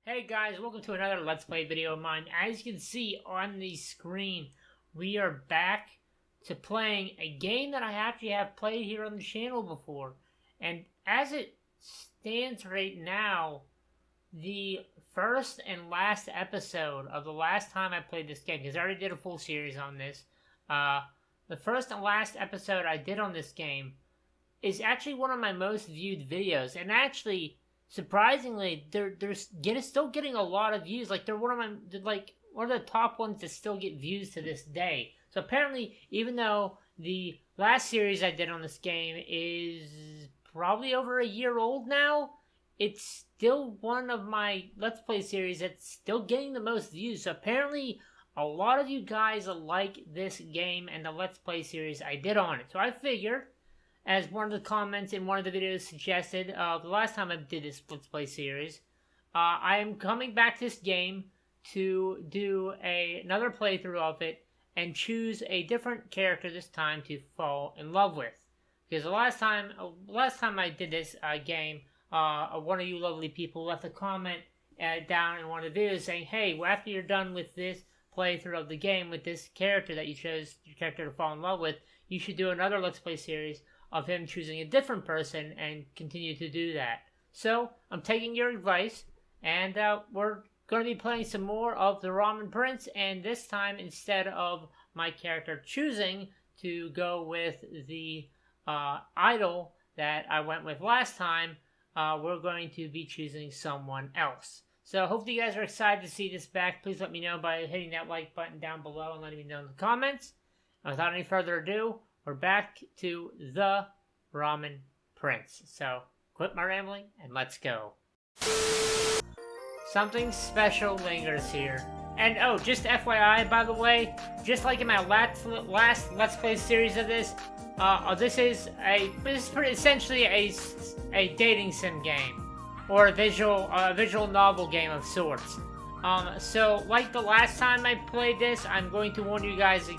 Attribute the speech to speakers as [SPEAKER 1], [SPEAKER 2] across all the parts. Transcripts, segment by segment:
[SPEAKER 1] Hey guys, welcome to another Let's Play video of mine. As you can see on the screen, we are back to playing a game that I actually have played here on the channel before. And as it stands right now, the first and last episode of the last time I played this game, because I already did a full series on this, the first and last episode I did on this game is actually one of my most viewed videos. And actually, surprisingly, they're still getting a lot of views. Like, they're one of the top ones that still get views to this day. So apparently, even though the last series I did on this game is probably over a year old now, it's still one of my Let's Play series that's still getting the most views. So apparently, a lot of you guys like this game and the Let's Play series I did on it. So I figured, as one of the comments in one of the videos suggested, the last time I did this Let's Play series, I am coming back to this game to do another playthrough of it and choose a different character this time to fall in love with. Because the last time I did this game, one of you lovely people left a comment down in one of the videos saying, hey, well, after you're done with this playthrough of the game with this character that you chose your character to fall in love with, you should do another Let's Play series of him choosing a different person and continue to do that. So, I'm taking your advice, and we're going to be playing some more of the Ramen Prince, and this time, instead of my character choosing to go with the idol that I went with last time, we're going to be choosing someone else. So, hopefully you guys are excited to see this back. Please let me know by hitting that like button down below and letting me know in the comments. And without any further ado, we're back to the Ramen Prince. So, quit my rambling and let's go. Something special lingers here. And oh, just FYI, by the way, just like in my last Let's Play series of this, this is essentially a dating sim game, or a visual novel game of sorts. So like the last time I played this, I'm going to warn you guys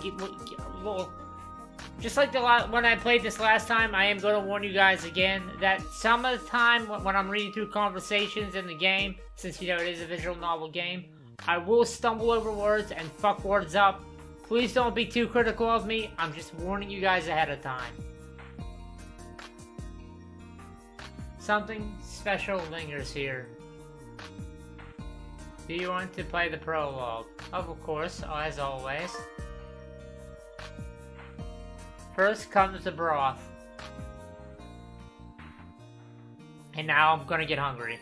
[SPEAKER 1] just like when I played this last time, I am going to warn you guys again that some of the time when I'm reading through conversations in the game, since you know it is a visual novel game, I will stumble over words and fuck words up. Please don't be too critical of me. I'm just warning you guys ahead of time. Something special lingers here. Do you want to play the prologue? Of course, as always. First comes the broth. And now I'm gonna get hungry.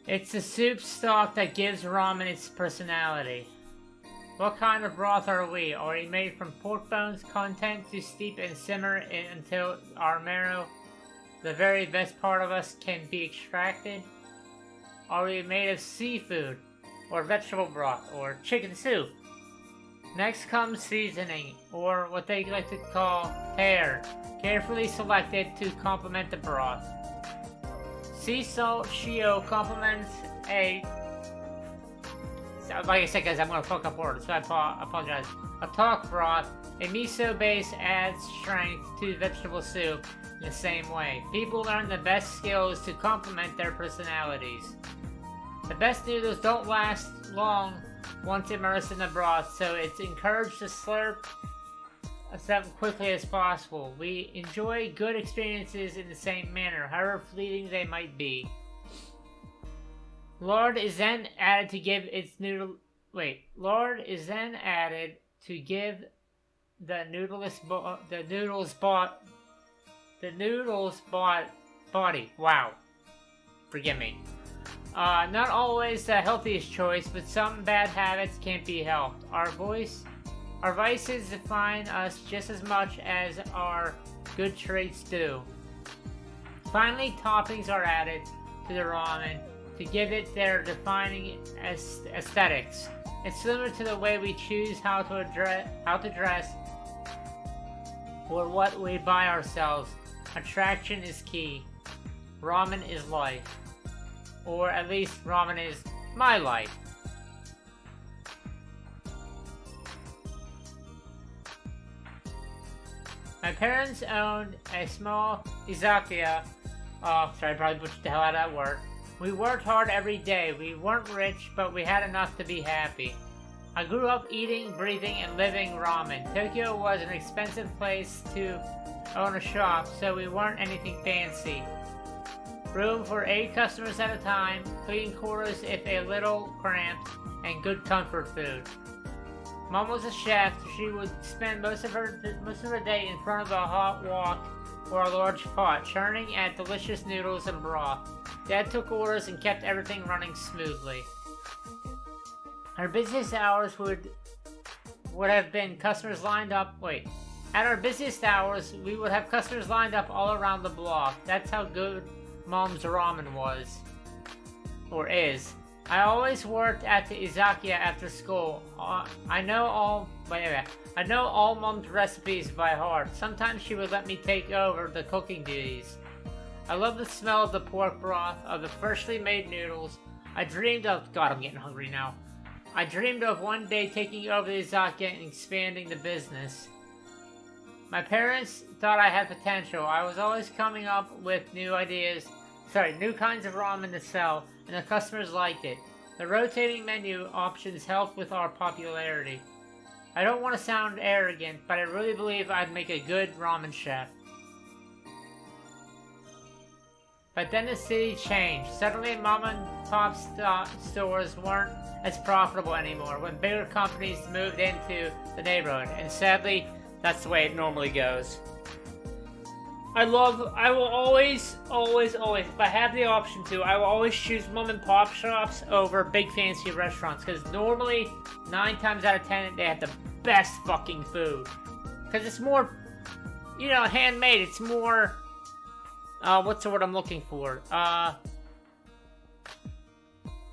[SPEAKER 1] It's the soup stock that gives ramen its personality. What kind of broth are we? Are we made from pork bones, content to steep and simmer until our marrow, the very best part of us, can be extracted? Are we made of seafood, or vegetable broth, or chicken soup? Next comes seasoning, or what they like to call pear, carefully selected to complement the broth. Sea salt shio complements like I said, guys, I'm gonna fuck up words, so I apologize. A talk broth, a miso base adds strength to vegetable soup in the same way. People learn the best skills to complement their personalities. The best noodles don't last long once immersed in the broth, so it's encouraged to slurp them quickly as possible. We enjoy good experiences in the same manner, however fleeting they might be. Lard is then added to give its noodle. Lard is then added to give the noodles body. Wow, forgive me. Not always the healthiest choice, but some bad habits can't be helped. Our vices define us just as much as our good traits do. Finally, toppings are added to the ramen to give it their defining aesthetics. It's similar to the way we choose how to dress or what we buy ourselves. Attraction is key. Ramen is life. Or at least ramen is my life. My parents owned a small izakaya. Oh, sorry, I probably butchered the hell out of that word. We worked hard every day. We weren't rich, but we had enough to be happy. I grew up eating, breathing, and living ramen. Tokyo was an expensive place to own a shop, so we weren't anything fancy. Room for 8 customers at a time, clean quarters if a little cramped, and good comfort food. Mom was a chef, so she would spend most of her day in front of a hot wok or a large pot, churning at delicious noodles and broth. Dad took orders and kept everything running smoothly. Our busiest hours would have been customers lined up. At our busiest hours, we would have customers lined up all around the block. That's how good Mom's ramen was, or is. I always worked at the izakaya after school. I know all Mom's recipes by heart. Sometimes she would let me take over the cooking duties. I love the smell of the pork broth, of the freshly made noodles. I dreamed of... God, I'm getting hungry now. I dreamed of one day taking over the izakaya and expanding the business. My parents thought I had potential. I was always coming up with new kinds of ramen to sell, and the customers liked it. The rotating menu options helped with our popularity. I don't want to sound arrogant, but I really believe I'd make a good ramen chef. But then the city changed. Suddenly, mom and pop stores weren't as profitable anymore when bigger companies moved into the neighborhood, and sadly, that's the way it normally goes. I will always, if I have the option to, I will always choose mom and pop shops over big fancy restaurants, because normally, 9 times out of 10, they have the best fucking food. Because it's more, handmade, it's more, what's the word I'm looking for?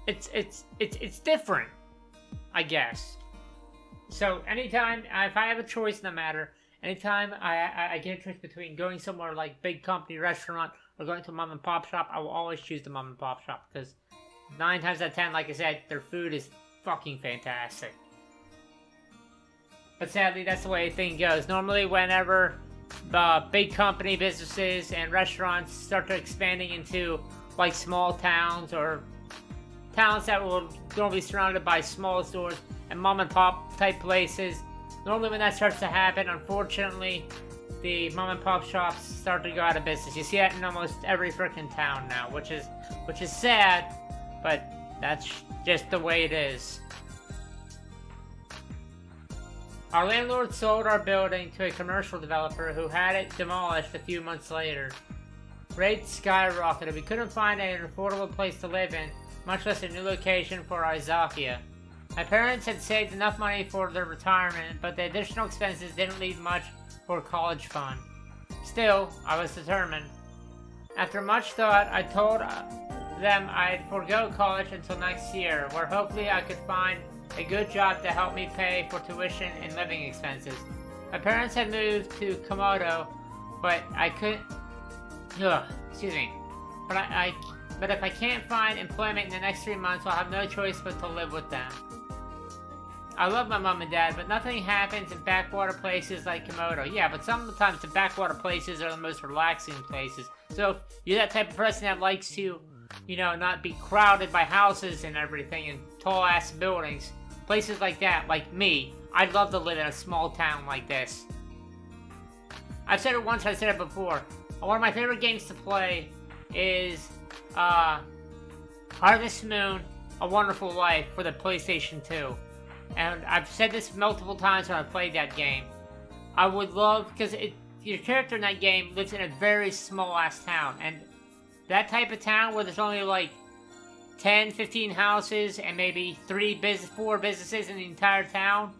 [SPEAKER 1] It's different, I guess. So anytime, if I have a choice in the matter, anytime I get a choice between going somewhere like big company restaurant or going to a mom and pop shop, I will always choose the mom and pop shop, because 9 times out of 10, like I said, their food is fucking fantastic. But sadly, that's the way thing goes. Normally, whenever big company businesses and restaurants start expanding into like small towns or towns that will normally be surrounded by small stores and mom and pop type places, normally when that starts to happen, unfortunately, the mom and pop shops start to go out of business. You see that in almost every freaking town now, which is sad, but that's just the way it is. Our landlord sold our building to a commercial developer who had it demolished a few months later. Rates skyrocketed. We couldn't find an affordable place to live in, much less a new location for our izakaya. My parents had saved enough money for their retirement, but the additional expenses didn't leave much for a college fund. Still, I was determined. After much thought, I told them I'd forego college until next year, where hopefully I could find a good job to help me pay for tuition and living expenses. My parents had moved to Komodo, but I couldn't... But if I can't find employment in the next 3 months, I'll have no choice but to live with them. I love my mom and dad, but nothing happens in backwater places like Komodo. Yeah, but sometimes the backwater places are the most relaxing places. So if you're that type of person that likes to, not be crowded by houses and everything and tall-ass buildings, places like that, like me, I'd love to live in a small town like this. I've said it once, I've said it before. One of my favorite games to play is Harvest Moon, A Wonderful Life for the PlayStation 2. And I've said this multiple times when I've played that game. I would love, because your character in that game lives in a very small-ass town, and that type of town where there's only like 10, 15 houses and maybe 4 businesses in the entire town,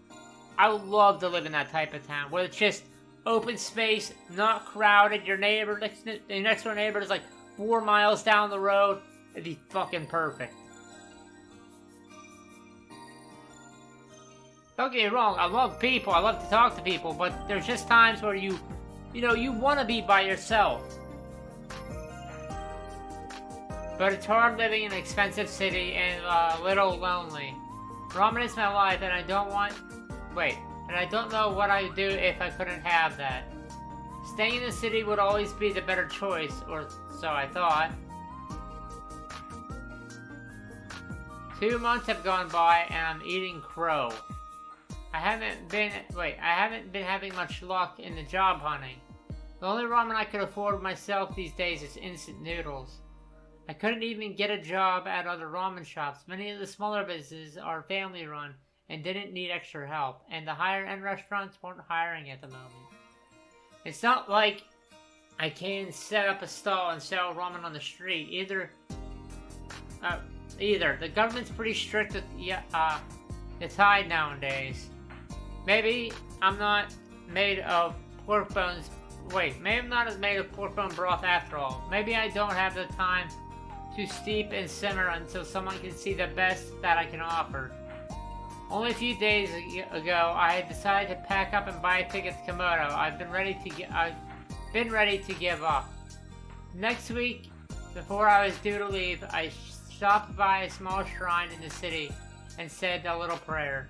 [SPEAKER 1] I would love to live in that type of town, where it's just open space, not crowded, your next door neighbor is like 4 miles down the road. It'd be fucking perfect. Don't get me wrong, I love people, I love to talk to people, but there's just times where you want to be by yourself. But it's hard living in an expensive city and a little lonely. Ramen is my life, and I don't know what I'd do if I couldn't have that. Staying in the city would always be the better choice, or so I thought. 2 months have gone by and I'm eating crow. I haven't been having much luck in the job hunting. The only ramen I could afford myself these days is instant noodles. I couldn't even get a job at other ramen shops. Many of the smaller businesses are family run and didn't need extra help, and the higher end restaurants weren't hiring at the moment. It's not like I can set up a stall and sell ramen on the street either. The government's pretty strict with the tide nowadays. Maybe I'm not made of pork bones. Maybe I'm not made of pork bone broth after all. Maybe I don't have the time to steep and simmer until someone can see the best that I can offer. Only a few days ago, I had decided to pack up and buy a ticket to Komodo. I've been ready to give up. Next week, before I was due to leave, I stopped by a small shrine in the city and said a little prayer.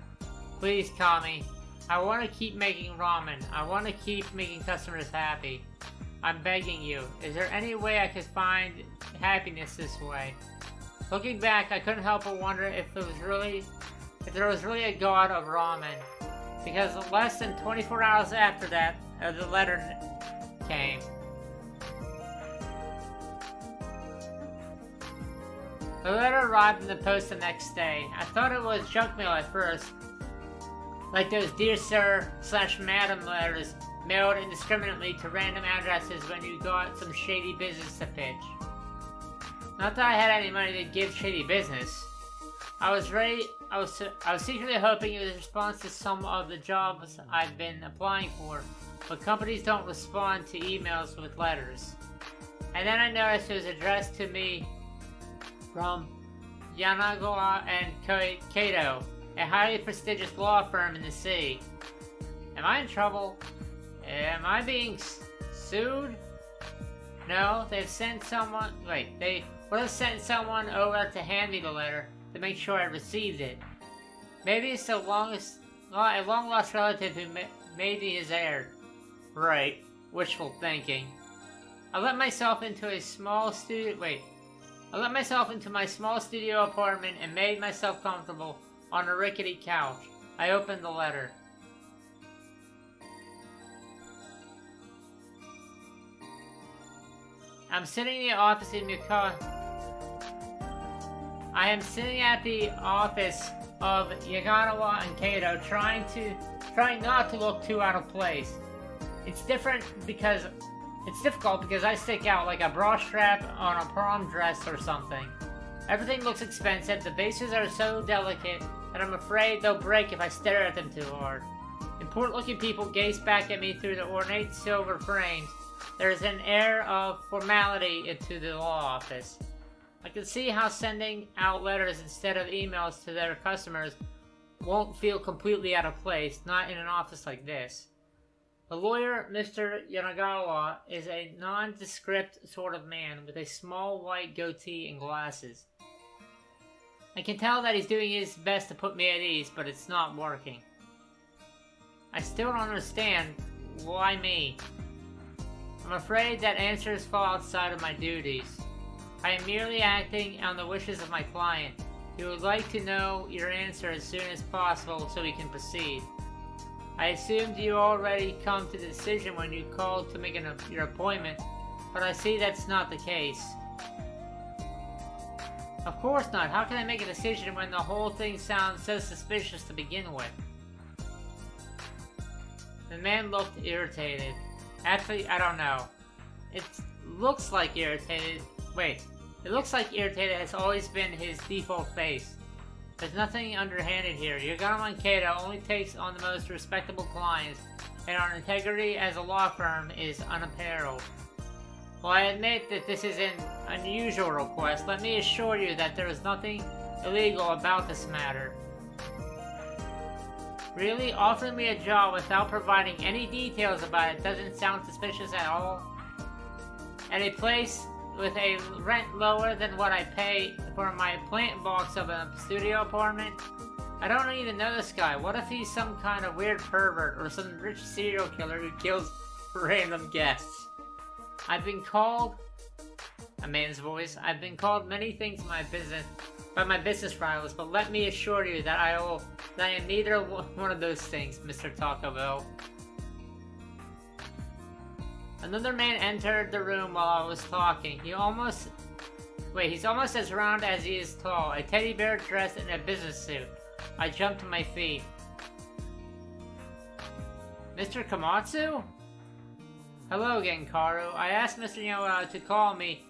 [SPEAKER 1] Please, Kami, I want to keep making ramen. I want to keep making customers happy. I'm begging you. Is there any way I could find happiness this way? Looking back, I couldn't help but wonder if there was really a god of ramen. Because less than 24 hours after that, the letter came. The letter arrived in the post the next day. I thought it was junk mail at first, like those Dear Sir / Madam letters mailed indiscriminately to random addresses when you got some shady business to pitch. Not that I had any money to give shady business. I was secretly hoping it was a response to some of the jobs I've been applying for, but companies don't respond to emails with letters. And then I noticed it was addressed to me from Yanagawa and Kato, a highly prestigious law firm in the city. Am I in trouble? Am I being sued? No, they've sent someone. They would have sent someone over to hand me the letter to make sure I received it. Maybe it's a long-lost relative who made me his heir. Right, wishful thinking. I let myself into my small studio apartment and made myself comfortable on a rickety couch. I opened the letter. I am sitting at the office of Yaganawa and Kato, trying not to look too out of place. It's difficult because I stick out like a bra strap on a prom dress or something. Everything looks expensive. The bases are so delicate that I'm afraid they'll break if I stare at them too hard. Important-looking people gaze back at me through the ornate silver frames. There is an air of formality into the law office. I can see how sending out letters instead of emails to their customers won't feel completely out of place, not in an office like this. The lawyer, Mr. Yanagawa, is a nondescript sort of man with a small white goatee and glasses. I can tell that he's doing his best to put me at ease, but it's not working. I still don't understand. Why me? I'm afraid that answers fall outside of my duties. I am merely acting on the wishes of my client. He would like to know your answer as soon as possible so we can proceed. I assumed you already come to the decision when you called to make your appointment, but I see that's not the case. Of course not. How can I make a decision when the whole thing sounds so suspicious to begin with? The man looked irritated. Actually, I don't know. It looks like irritated. It looks like irritated has always been his default face. There's nothing underhanded here. Yaganawa and Kato only takes on the most respectable clients, and our integrity as a law firm is unapparelled. While I admit that this is an unusual request, let me assure you that there is nothing illegal about this matter. Really, offering me a job without providing any details about it doesn't sound suspicious at all? At a place with a rent lower than what I pay for my plant box of a studio apartment? I don't even know this guy. What if he's some kind of weird pervert or some rich serial killer who kills random guests? I've been called... A man's voice. I've been called many things in my business, by my business rivals, but let me assure you that I am neither one of those things, Mr. Taco Bell. Another man entered the room while I was talking. He's almost as round as he is tall, a teddy bear dressed in a business suit. I jumped to my feet. Mr. Komatsu? Hello again, Karu. I asked Mr. Yoda to call me,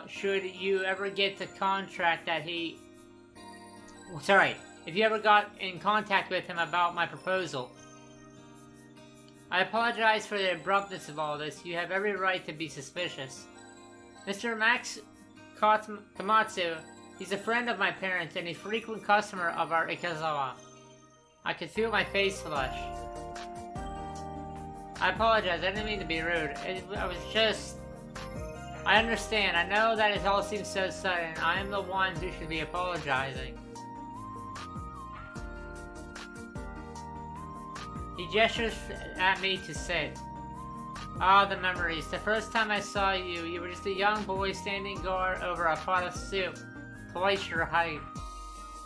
[SPEAKER 1] should you ever get the contract that he... Sorry, if you ever got in contact with him about my proposal. I apologize for the abruptness of all this. You have every right to be suspicious. Mr. Max Komatsu, he's a friend of my parents and a frequent customer of our Ikazawa. I could feel my face flush. I apologize, I didn't mean to be rude. I understand. I know that it all seems so sudden. I am the one who should be apologizing. He gestures at me to sit. Ah, the memories. The first time I saw you, you were just a young boy standing guard over a pot of soup, twice your height.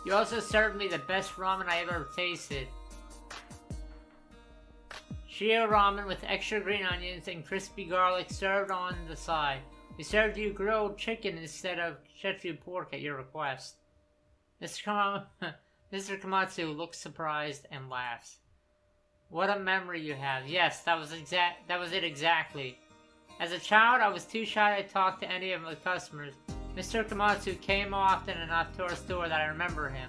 [SPEAKER 1] You also served me the best ramen I ever tasted. Shio ramen with extra green onions and crispy garlic served on the side. We served you grilled chicken instead of Szechu pork at your request. Mr. Komatsu looks surprised and laughs. What a memory you have. Yes, that was it exactly. As a child, I was too shy to talk to any of the customers. Mr. Komatsu came often enough to our store that I remember him.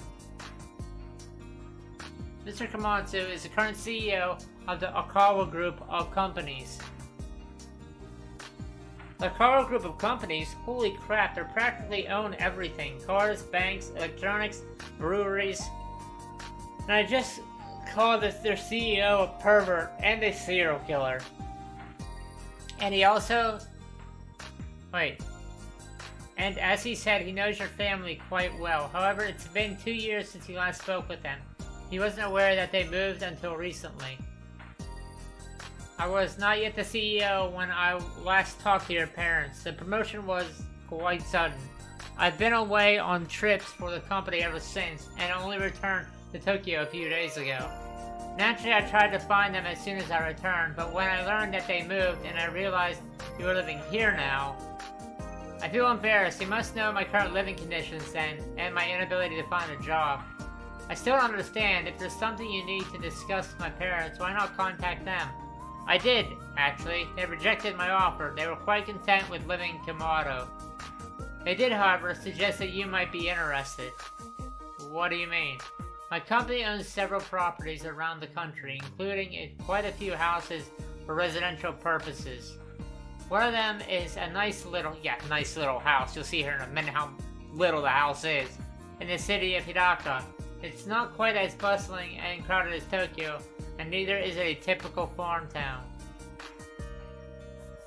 [SPEAKER 1] Mr. Komatsu is the current CEO of the Akawa Group of Companies. The Akawa Group of Companies? Holy crap, they practically own everything. Cars, banks, electronics, breweries. And I just called their CEO a pervert and a serial killer. And he also... Wait. And as he said, he knows your family quite well. However, it's been 2 years since he last spoke with them. He wasn't aware that they moved until recently. I was not yet the CEO when I last talked to your parents. The promotion was quite sudden. I've been away on trips for the company ever since, and only returned to Tokyo a few days ago. Naturally, I tried to find them as soon as I returned, but when I learned that they moved and I realized you were living here now, I feel embarrassed. You must know my current living conditions then, and my inability to find a job. I still don't understand. If there's something you need to discuss with my parents, why not contact them? I did, actually. They rejected my offer. They were quite content with living in Komodo. They did, however, suggest that you might be interested. What do you mean? My company owns several properties around the country, including quite a few houses for residential purposes. One of them is a nice little house. You'll see here in a minute how little the house is. In the city of Hidaka. It's not quite as bustling and crowded as Tokyo, and neither is it a typical farm town.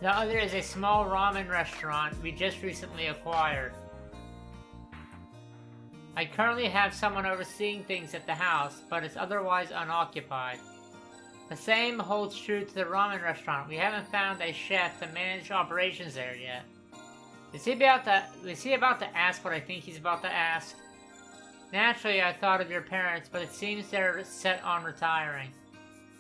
[SPEAKER 1] The other is a small ramen restaurant we just recently acquired. I currently have someone overseeing things at the house, but it's otherwise unoccupied. The same holds true to the ramen restaurant. We haven't found a chef to manage operations there yet. Is he about to ask what I think he's about to ask? Naturally, I thought of your parents, but it seems they're set on retiring.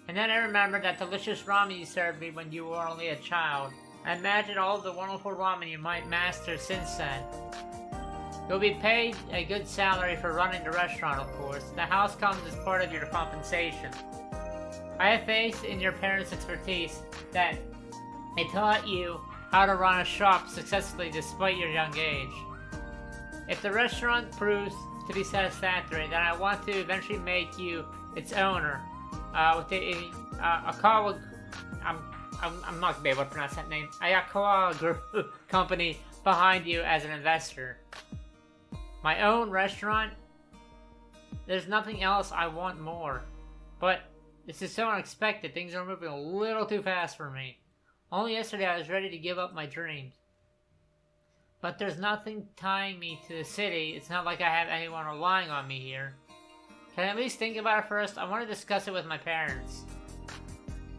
[SPEAKER 1] And then I remembered that delicious ramen you served me when you were only a child. I imagined all of the wonderful ramen you might master since then. You'll be paid a good salary for running the restaurant, of course. The house comes as part of your compensation. I have faith in your parents' expertise that they taught you how to run a shop successfully despite your young age. If the restaurant proves to be satisfactory, then I want to eventually make you its owner. With the Akawa, I'm not gonna be able to pronounce that name. Ayakawa Group company behind you as an investor. My own restaurant. There's nothing else I want more. But this is so unexpected. Things are moving a little too fast for me. Only yesterday I was ready to give up my dreams. But there's nothing tying me to the city. It's not like I have anyone relying on me here. Can I at least think about it first? I want to discuss it with my parents.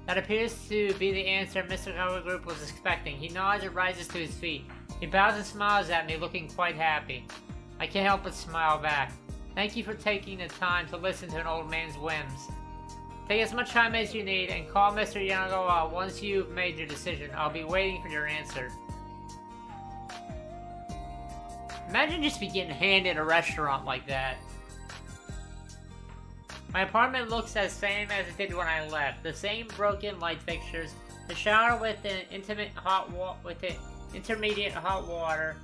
[SPEAKER 1] That appears to be the answer Mr. Kawa Group was expecting. He nods and rises to his feet. He bows and smiles at me, looking quite happy. I can't help but smile back. Thank you for taking the time to listen to an old man's whims. Take as much time as you need and call Mr. Yanagawa once you've made your decision. I'll be waiting for your answer. Imagine just getting handed a restaurant like that. My apartment looks the same as it did when I left. The same broken light fixtures, the shower with an intermediate hot water,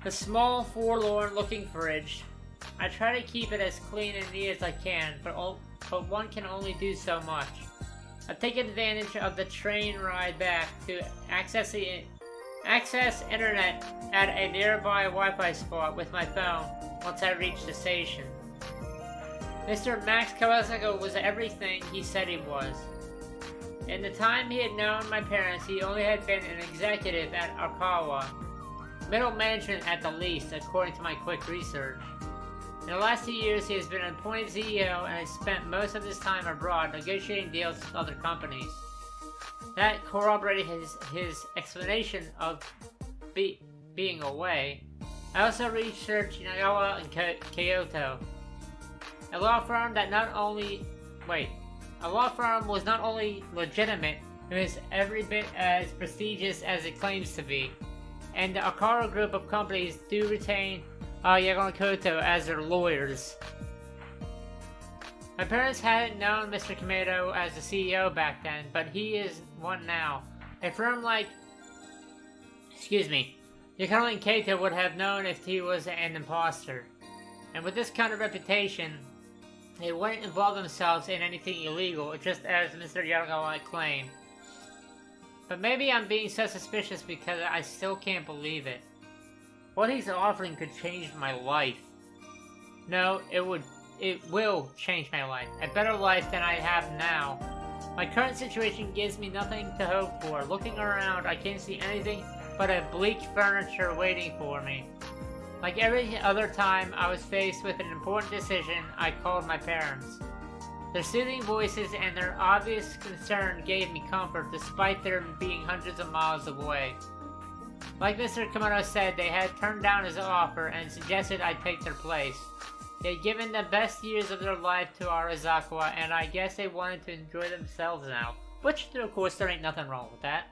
[SPEAKER 1] the small forlorn-looking fridge. I try to keep it as clean and neat as I can, but one can only do so much. I take advantage of the train ride back to access internet at a nearby Wi-Fi spot with my phone once I reach the station. Mr. Max Kawasaki was everything he said he was. In the time he had known my parents, he only had been an executive at Arkawa, middle management at the least, according to my quick research. In the last 2 years, he has been appointed CEO and has spent most of his time abroad negotiating deals with other companies. That corroborated his explanation of being away. I also researched Nagawa and Kyoto. A law firm was not only legitimate, it was every bit as prestigious as it claims to be. And the Akara group of companies do retain Yagano Koto as their lawyers. My parents hadn't known Mr. Komedo as the CEO back then, but he is one now. A firm like Yagano and Kato would have known if he was an imposter. And with this kind of reputation, they wouldn't involve themselves in anything illegal, just as Mr. Yanagawa claimed. But maybe I'm being so suspicious because I still can't believe it. What he's offering could change my life. No, it will change my life. A better life than I have now. My current situation gives me nothing to hope for. Looking around, I can't see anything but a bleak furniture waiting for me. Like every other time I was faced with an important decision, I called my parents. Their soothing voices and their obvious concern gave me comfort despite them being hundreds of miles away. Like Mr. Komodo said, they had turned down his offer and suggested I take their place. They had given the best years of their life to Arazawa, and I guess they wanted to enjoy themselves now. Which, of course, there ain't nothing wrong with that.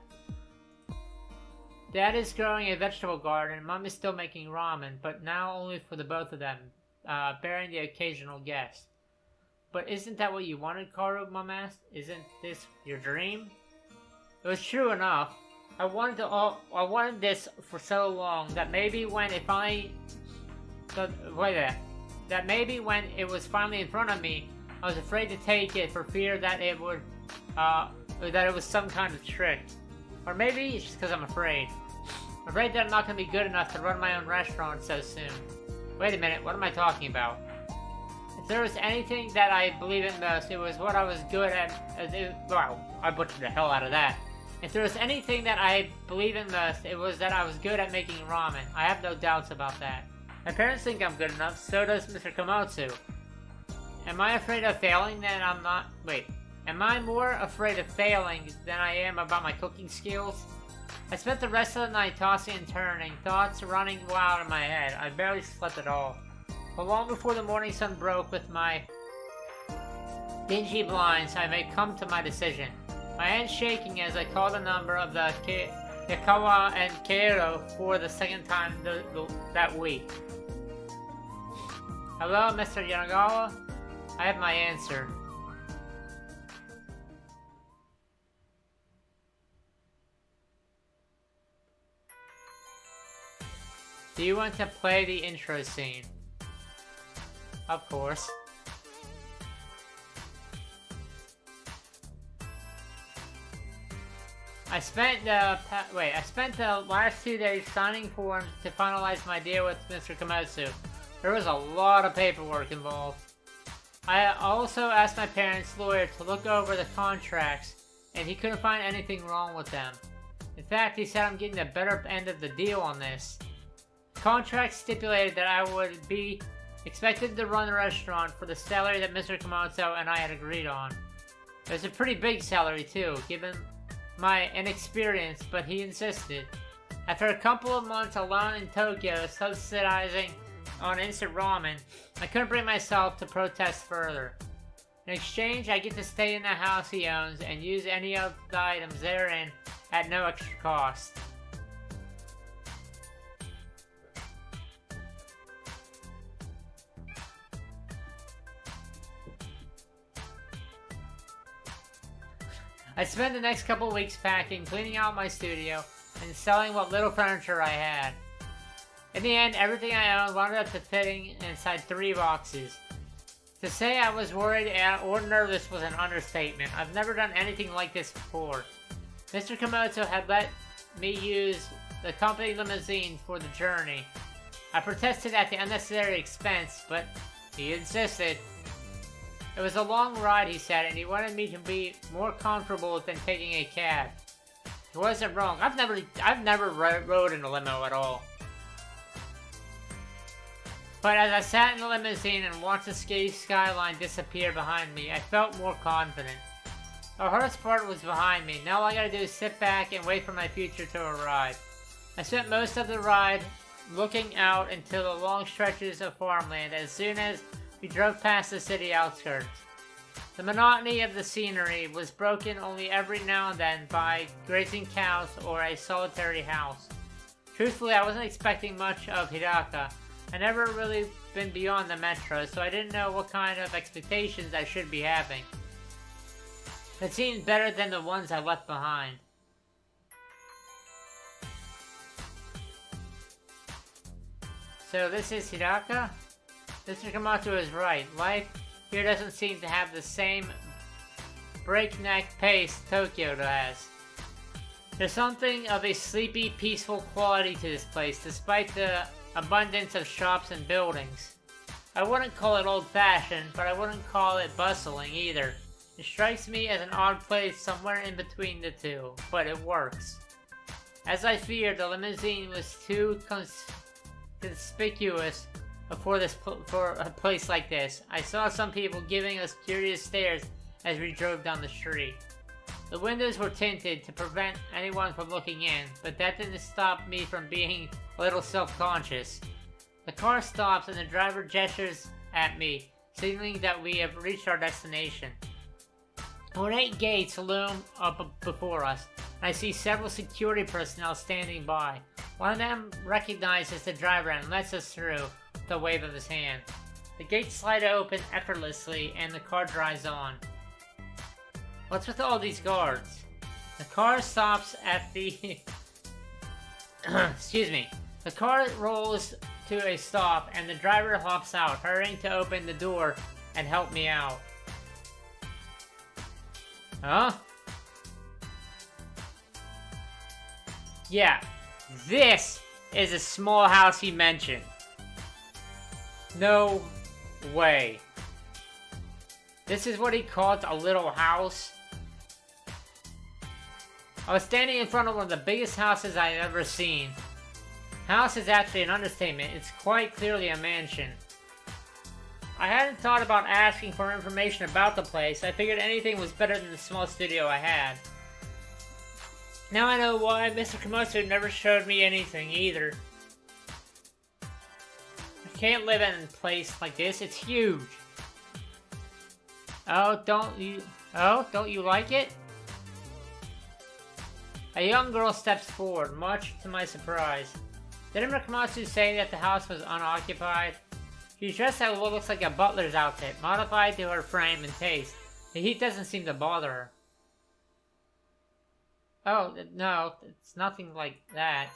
[SPEAKER 1] Dad is growing a vegetable garden, and Mom is still making ramen, but now only for the both of them, bearing the occasional guest. But isn't that what you wanted, Karu? Mom asked. Isn't this your dream? It was true enough. I wanted this for so long that maybe when it was finally in front of me, I was afraid to take it for fear that it was some kind of trick. Or maybe it's just because I'm afraid. I'm afraid that I'm not going to be good enough to run my own restaurant so soon. Wait a minute, what am I talking about? If there was anything that I believe in most, it was what I was good at. Wow, I butchered the hell out of that. If there was anything that I believe in most, it was that I was good at making ramen. I have no doubts about that. My parents think I'm good enough, so does Mr. Komotsu. Am I afraid of failing than I'm not? Wait. Am I more afraid of failing than I am about my cooking skills? I spent the rest of the night tossing and turning, thoughts running wild in my head. I barely slept at all. But long before the morning sun broke with my dingy blinds, I may come to my decision. My hands shaking as I called the number of the Yakawa and Keiro for the second time that week. Hello, Mr. Yanagawa? I have my answer. Do you want to play the intro scene? Of course. I spent the last 2 days signing forms to finalize my deal with Mr. Komatsu. There was a lot of paperwork involved. I also asked my parents' lawyer to look over the contracts, and he couldn't find anything wrong with them. In fact, he said I'm getting the better end of the deal on this. The contract stipulated that I would be expected to run the restaurant for the salary that Mr. Komatsu and I had agreed on. It was a pretty big salary too, given my inexperience, but he insisted. After a couple of months alone in Tokyo, subsidizing on instant ramen, I couldn't bring myself to protest further. In exchange, I get to stay in the house he owns and use any of the items therein at no extra cost. I spent the next couple weeks packing, cleaning out my studio, and selling what little furniture I had. In the end, everything I owned wound up to fitting inside 3 boxes. To say I was worried or nervous was an understatement. I've never done anything like this before. Mr. Komoto had let me use the company limousine for the journey. I protested at the unnecessary expense, but he insisted. It was a long ride, he said, and he wanted me to be more comfortable than taking a cab. He wasn't wrong. I've never rode in a limo at all. But as I sat in the limousine and watched the city skyline disappear behind me, I felt more confident. The hardest part was behind me. Now all I gotta do is sit back and wait for my future to arrive. I spent most of the ride looking out into the long stretches of farmland as soon as we drove past the city outskirts. The monotony of the scenery was broken only every now and then by grazing cows or a solitary house. Truthfully, I wasn't expecting much of Hidaka. I never really been beyond the metro, so I didn't know what kind of expectations I should be having. It seemed better than the ones I left behind. So this is Hidaka? Mr. Komoto is right. Life here doesn't seem to have the same breakneck pace Tokyo has. There's something of a sleepy, peaceful quality to this place, despite the abundance of shops and buildings. I wouldn't call it old-fashioned, but I wouldn't call it bustling either. It strikes me as an odd place somewhere in between the two, but it works. As I feared, the limousine was too conspicuous for a place like this. I saw some people giving us curious stares as we drove down the street. The windows were tinted to prevent anyone from looking in, but that didn't stop me from being a little self-conscious. The car stops and the driver gestures at me, signaling that we have reached our destination. Ornate gates loom up before us, and I see several security personnel standing by. One of them recognizes the driver and lets us through with a wave of his hand. The gates slide open effortlessly and the car drives on. What's with all these guards? The car stops at the... Excuse me. The car rolls to a stop and the driver hops out, hurrying to open the door and help me out. Huh? Yeah, this is a small house he mentioned. No way. This is what he called a little house? I was standing in front of one of the biggest houses I've ever seen. House is actually an understatement. It's quite clearly a mansion. I hadn't thought about asking for information about the place. I figured anything was better than the small studio I had. Now I know why Mr. Komoto never showed me anything either. I can't live in a place like this. It's huge. Oh, don't you like it? A young girl steps forward, much to my surprise. Didn't Komoto say that the house was unoccupied? She's dressed in what looks like a butler's outfit, modified to her frame and taste. The heat doesn't seem to bother her. Oh, no, it's nothing like that.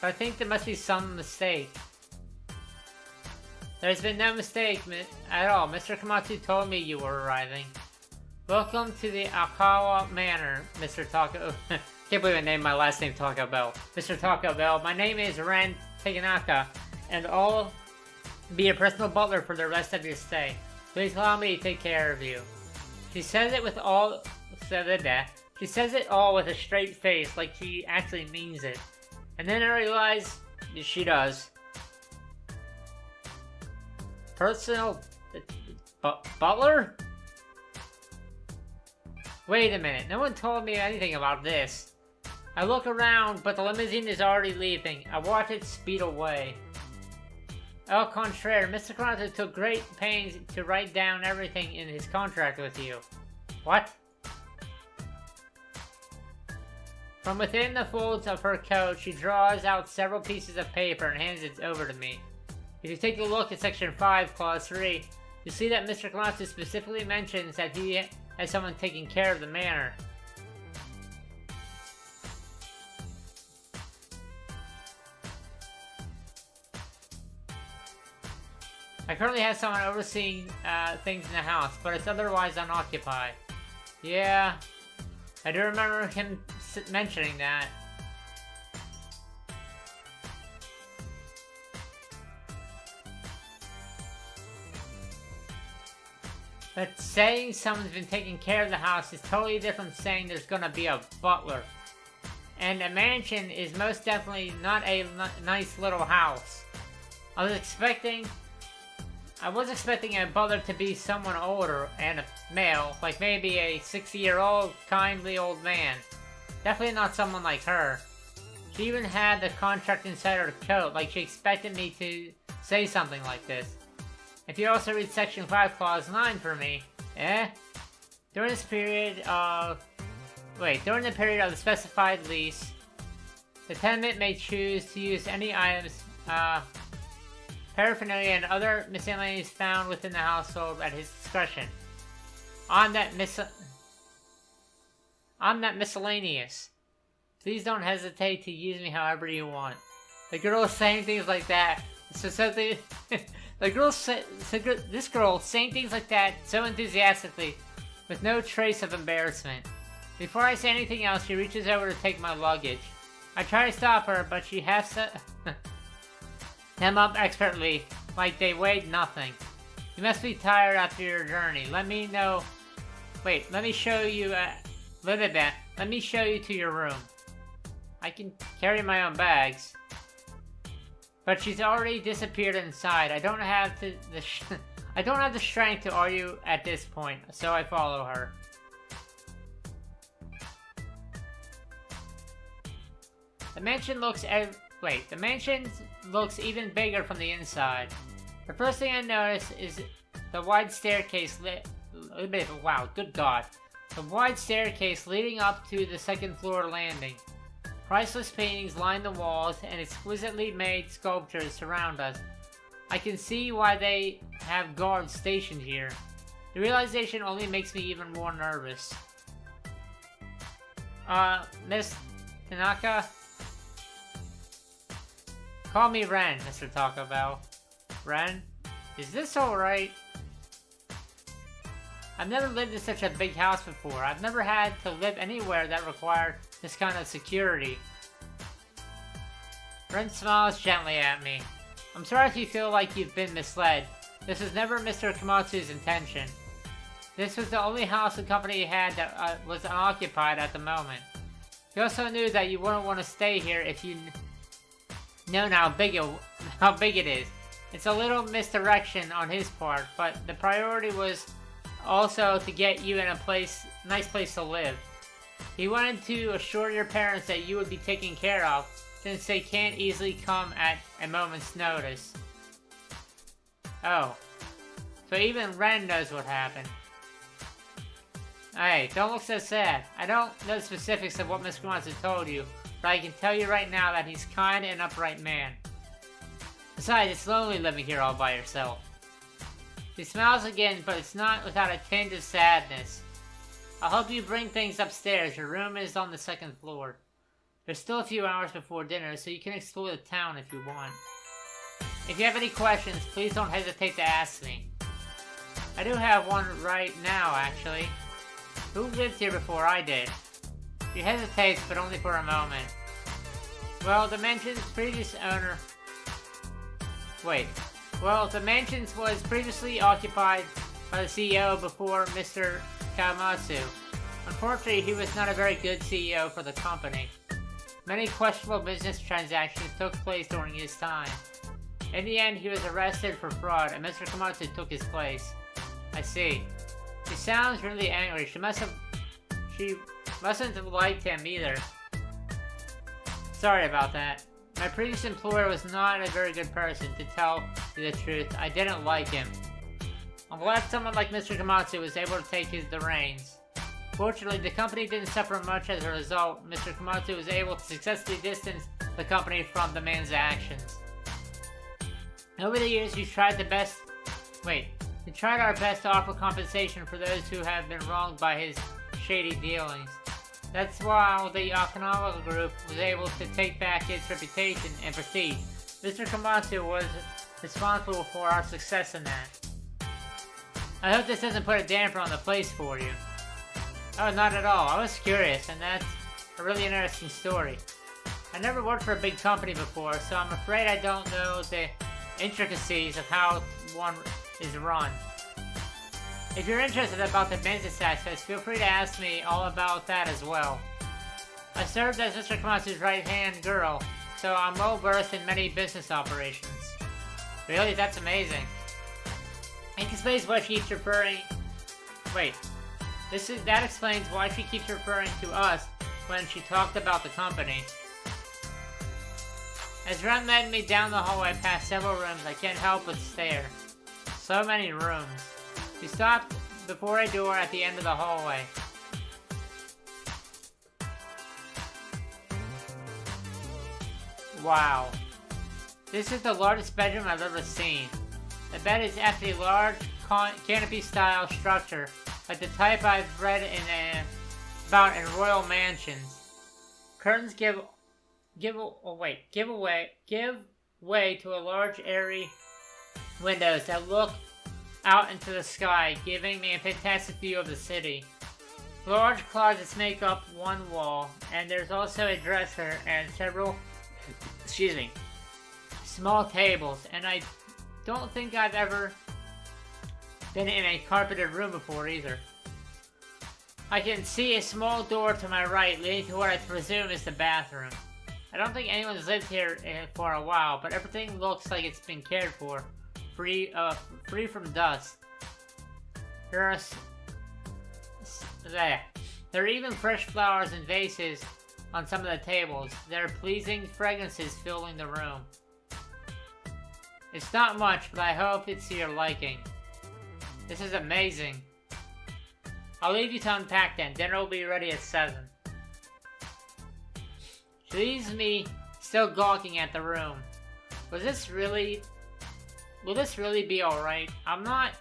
[SPEAKER 1] But I think there must be some mistake. There's been no mistake at all. Mr. Komoto told me you were arriving. Welcome to the Akawa Manor, Mr. Taco... Can't believe I named my last name Taco Bell. Mr. Taco Bell, my name is Ren Takanaka, and I'll be your personal butler for the rest of your stay. Please allow me to take care of you. She says it all with a straight face, like she actually means it. And then I realize she does. Personal butler? Wait a minute, no one told me anything about this. I look around, but the limousine is already leaving. I watch it speed away. Au contraire, Mr. Komatsu took great pains to write down everything in his contract with you. What? From within the folds of her coat, she draws out several pieces of paper and hands it over to me. If you take a look at Section 5, Clause 3, you'll see that Mr. Komatsu specifically mentions that he has someone taking care of the manor. I currently have someone overseeing things in the house, but it's otherwise unoccupied. Yeah, I do remember him mentioning that. But saying someone's been taking care of the house is totally different from saying there's gonna be a butler. And a mansion is most definitely not a nice little house. I was expecting a butler to be someone older and a male, like maybe a 60-year-old, kindly old man. Definitely not someone like her. She even had the contract inside her coat, like she expected me to say something like this. If you also read Section 5, Clause 9 for me, during the period of the specified lease, the tenant may choose to use any items, paraphernalia and other miscellaneous found within the household at his discretion. On that miscellaneous. Please don't hesitate to use me however you want. The girl is saying things like that. This girl saying things like that so enthusiastically, with no trace of embarrassment. Before I say anything else, she reaches over to take my luggage. I try to stop her, but she has to them up expertly, like they weighed nothing. You must be tired after your journey. Let me show you let me show you to your room. I can carry my own bags. But she's already disappeared inside. I don't have the strength to argue at this point, so I follow her. The mansion looks even bigger from the inside. The first thing I notice is the wide staircase wow, good God. The wide staircase leading up to the second floor landing. Priceless paintings line the walls and exquisitely made sculptures surround us. I can see why they have guards stationed here. The realization only makes me even more nervous. Miss Tanaka? Call me Ren, Mr. Taco Bell. Ren? Is this alright? I've never lived in such a big house before. I've never had to live anywhere that required this kind of security. Ren smiles gently at me. I'm sorry if you feel like you've been misled. This was never Mr. Komatsu's intention. This was the only house the company had that was unoccupied at the moment. He also knew that you wouldn't want to stay here if you know how big it is. It's a little misdirection on his part, but the priority was also to get you in a nice place to live. He wanted to assure your parents that you would be taken care of, since they can't easily come at a moment's notice. Oh. So even Ren knows what happened. Hey, don't look so sad. I don't know the specifics of what Miss Komatsu told you, but I can tell you right now that he's kind and upright man. Besides, it's lonely living here all by yourself. He smiles again, but it's not without a tinge of sadness. I'll help you bring things upstairs. Your room is on the second floor. There's still a few hours before dinner, so you can explore the town if you want. If you have any questions, please don't hesitate to ask me. I do have one right now, actually. Who lived here before I did? He hesitates, but only for a moment. Well, the mansion's previous owner... the mansion was previously occupied by the CEO before Mr. Kawamatsu. Unfortunately, he was not a very good CEO for the company. Many questionable business transactions took place during his time. In the end, he was arrested for fraud, and Mr. Kawamatsu took his place. I see. She sounds really angry. She mustn't have liked him either. Sorry about that. My previous employer was not a very good person, to tell to the truth, I didn't like him. I'm glad someone like Mr. Komatsu was able to take the reins. Fortunately, the company didn't suffer much as a result. Mr. Komatsu was able to successfully distance the company from the man's actions. Over the years, we tried our best to offer compensation for those who have been wronged by his shady dealings. That's why the Okinawa group was able to take back its reputation and prestige. Mr. Komatsu was responsible for our success in that. I hope this doesn't put a damper on the place for you. Oh, not at all. I was curious, and that's a really interesting story. I never worked for a big company before, so I'm afraid I don't know the intricacies of how one is run. If you're interested about the business aspects, feel free to ask me all about that as well. I served as Mr. Komatsu's right-hand girl, so I'm well versed in many business operations. Really? That's amazing. That explains why she keeps referring... That explains why she keeps referring to us when she talked about the company. As Ren led me down the hallway past several rooms, I can't help but stare. So many rooms. We stopped before a door at the end of the hallway. Wow. This is the largest bedroom I've ever seen. The bed is actually a large canopy-style structure, like the type I've read about in royal mansions. Curtains give way to a large airy windows that look out into the sky, giving me a fantastic view of the city. Large closets make up one wall, and there's also a dresser and several, small tables, and I don't think I've ever been in a carpeted room before either. I can see a small door to my right leading to what I presume is the bathroom. I don't think anyone's lived here for a while, but everything looks like it's been cared for, free from dust. There are even fresh flowers and vases on some of the tables. There are pleasing fragrances filling the room. It's not much, but I hope it's to your liking. This is amazing. I'll leave you to unpack then. Dinner will be ready at 7. She leaves me still gawking at the room. Will this really be alright? I'm not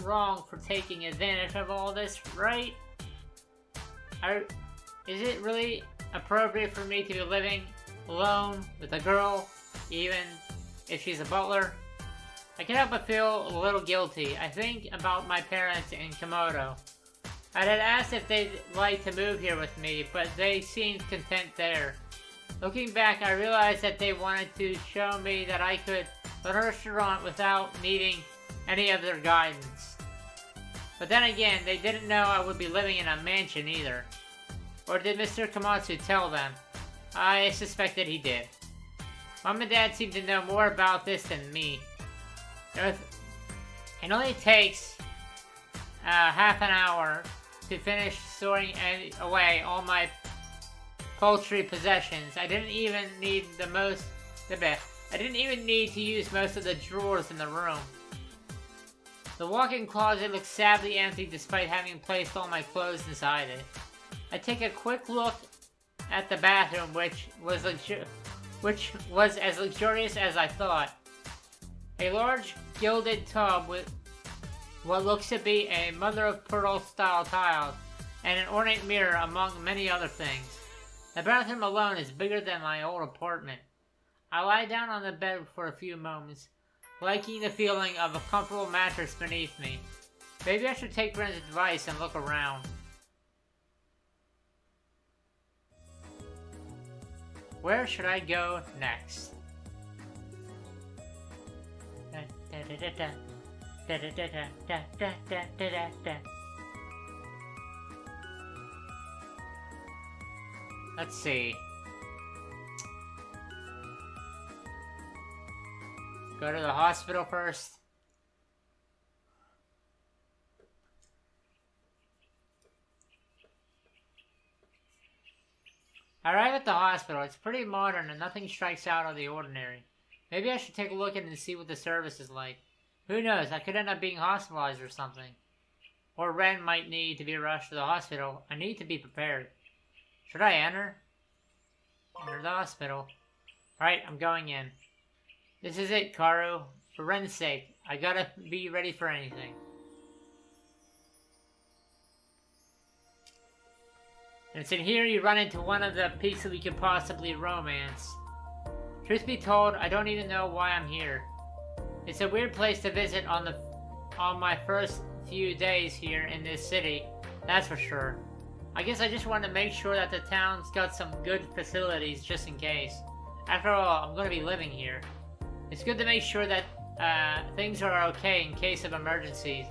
[SPEAKER 1] wrong for taking advantage of all this, right? Is it really appropriate for me to be living alone with a girl, even if she's a butler? I can't help but feel a little guilty. I think about my parents in Komodo. I had asked if they'd like to move here with me, but they seemed content there. Looking back, I realized that they wanted to show me that I could run a restaurant without needing any of their guidance. But then again, they didn't know I would be living in a mansion either. Or did Mr. Komatsu tell them? I suspected he did. Mom and Dad seem to know more about this than me. It only takes half an hour to finish storing away all my poultry possessions. I didn't even need to use most of the drawers in the room. The walk-in closet looks sadly empty despite having placed all my clothes inside it. I take a quick look at the bathroom, which was as luxurious as I thought. A large gilded tub with what looks to be a mother-of-pearl style tiles and an ornate mirror among many other things. The bathroom alone is bigger than my old apartment. I lie down on the bed for a few moments, liking the feeling of a comfortable mattress beneath me. Maybe I should take Brent's advice and look around. Where should I go next? Let's see. Go to the hospital first. I arrive at the hospital. It's pretty modern and nothing strikes out of the ordinary. Maybe I should take a look at it and see what the service is like. Who knows, I could end up being hospitalized or something. Or Ren might need to be rushed to the hospital. I need to be prepared. Should I enter? Enter the hospital. Alright, I'm going in. This is it, Karu. For Ren's sake, I gotta be ready for anything. And it's in here you run into one of the people we could possibly romance. Truth be told, I don't even know why I'm here. It's a weird place to visit on my first few days here in this city, that's for sure. I guess I just wanted to make sure that the town's got some good facilities just in case. After all, I'm going to be living here. It's good to make sure that things are okay in case of emergencies.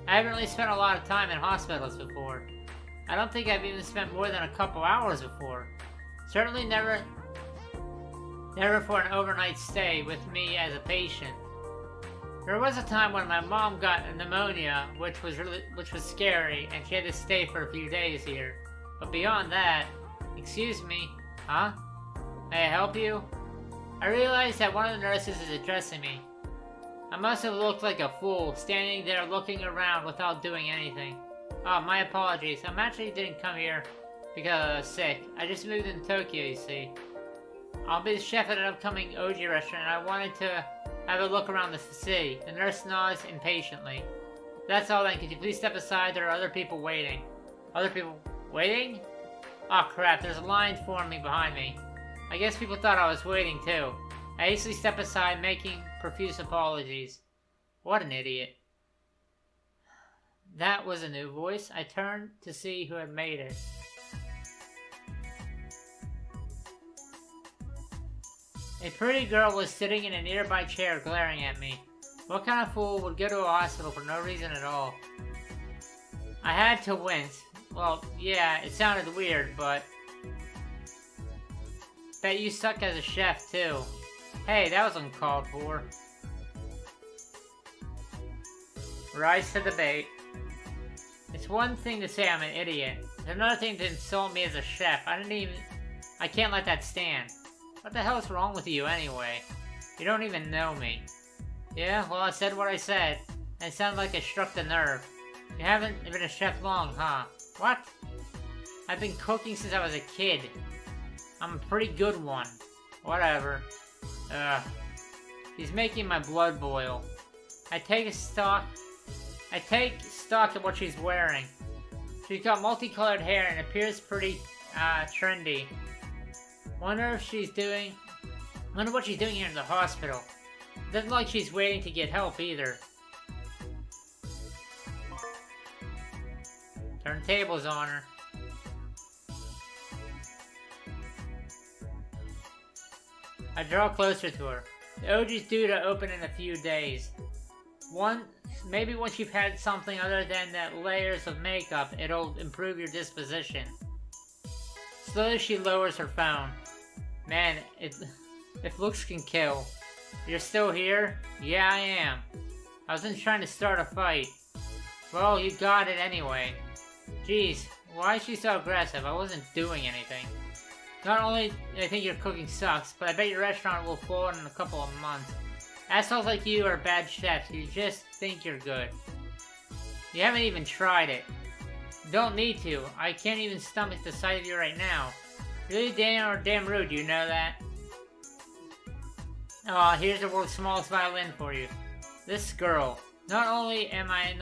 [SPEAKER 1] I haven't really spent a lot of time in hospitals before. I don't think I've even spent more than a couple hours before. Certainly never for an overnight stay with me as a patient. There was a time when my mom got pneumonia, which was scary, and she had to stay for a few days here. But beyond that, excuse me, huh? May I help you? I realized that one of the nurses is addressing me. I must have looked like a fool, standing there looking around without doing anything. Oh, my apologies. I actually didn't come here because I was sick. I just moved into Tokyo, you see. I'll be the chef at an upcoming Oji restaurant, and I wanted to have a look around the city. The nurse nods impatiently. That's all then. Could you please step aside? There are other people waiting. Other people waiting? Oh crap, there's a line forming behind me. I guess people thought I was waiting too. I hastily step aside, making profuse apologies. What an idiot. That was a new voice. I turned to see who had made it. A pretty girl was sitting in a nearby chair glaring at me. What kind of fool would go to a hospital for no reason at all? I had to wince. Well, yeah, it sounded weird, but... Bet you suck as a chef, too. Hey, that was uncalled for. Rise to the bait. It's one thing to say I'm an idiot. It's another thing to insult me as a chef. I can't let that stand. What the hell is wrong with you anyway? You don't even know me. Yeah, well I said what I said, and it sounded like it struck the nerve. You haven't been a chef long, huh? What? I've been cooking since I was a kid. I'm a pretty good one. Whatever. Ugh. She's making my blood boil. I take stock of what she's wearing. She's got multicolored hair and appears pretty trendy. Wonder what she's doing here in the hospital. Doesn't look like she's waiting to get help either. Turn tables on her. I draw closer to her. The OG's due to open in a few days. Maybe once you've had something other than the layers of makeup, it'll improve your disposition. Slowly she lowers her phone. Man, if looks can kill. You're still here? Yeah, I am. I wasn't trying to start a fight. Well, you got it anyway. Jeez, why is she so aggressive? I wasn't doing anything. Not only do I think your cooking sucks, but I bet your restaurant will fold in a couple of months. Assholes like you are bad chefs. You just think you're good. You haven't even tried it. Don't need to. I can't even stomach the sight of you right now. You're really damn rude, you know that? Aw, here's the world's smallest violin for you. This girl. Not only am I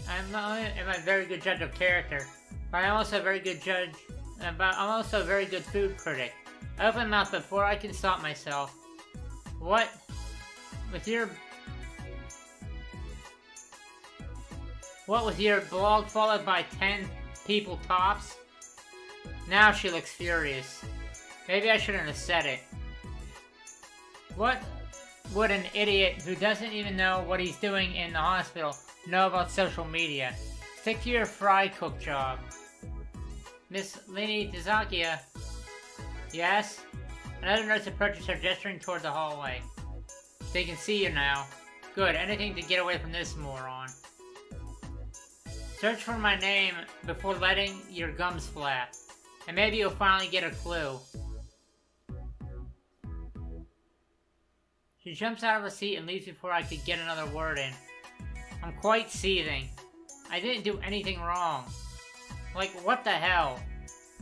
[SPEAKER 1] a very good judge of character, but I'm also a very good food critic. I open my mouth before I can stop myself. What? With your blog followed by 10 people tops? Now she looks furious. Maybe I shouldn't have said it. What would an idiot who doesn't even know what he's doing in the hospital know about social media? Stick to your fry cook job. Miss Lini Tizakia. Yes? Another nurse approaches her, gesturing toward the hallway. They can see you now. Good, anything to get away from this moron. Search for my name before letting your gums flap, and maybe you'll finally get a clue. She jumps out of her seat and leaves before I could get another word in. I'm quite seething. I didn't do anything wrong. Like, what the hell?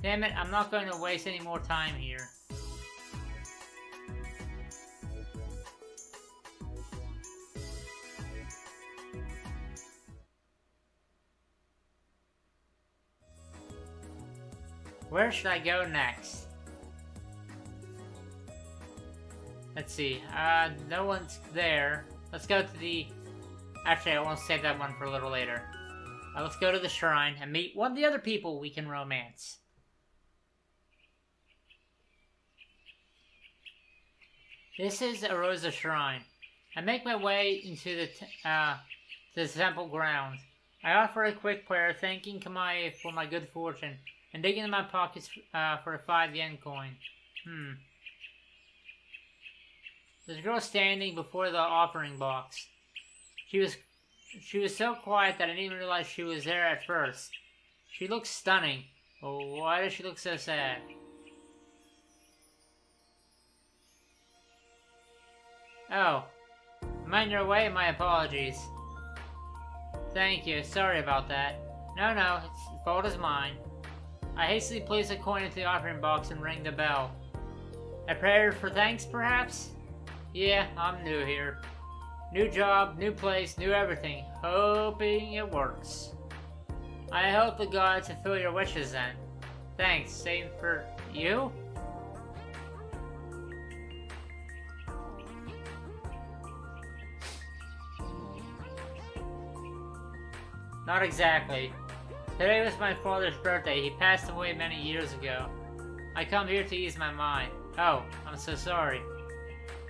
[SPEAKER 1] Damn it, I'm not going to waste any more time here. Where should I go next? Let's see, no one's there. Let's go to the... Actually, I won't save that one for a little later. Let's go to the shrine and meet one of the other people we can romance. This is Arosa Shrine. I make my way into the temple grounds. I offer a quick prayer, thanking Kamae for my good fortune, and dig into my pockets for a 5 yen coin. There's a girl standing before the offering box. She was so quiet that I didn't even realize she was there at first. She looks stunning. Oh, why does she look so sad? Oh, am I in your way? My apologies. Thank you, sorry about that. No, the fault is mine. I hastily place a coin into the offering box and ring the bell. A prayer for thanks, perhaps? Yeah, I'm new here. New job, new place, new everything. Hoping it works. I hope the gods fulfill your wishes then. Thanks, same for you? Not exactly. Today was my father's birthday. He passed away many years ago. I come here to ease my mind. Oh, I'm so sorry.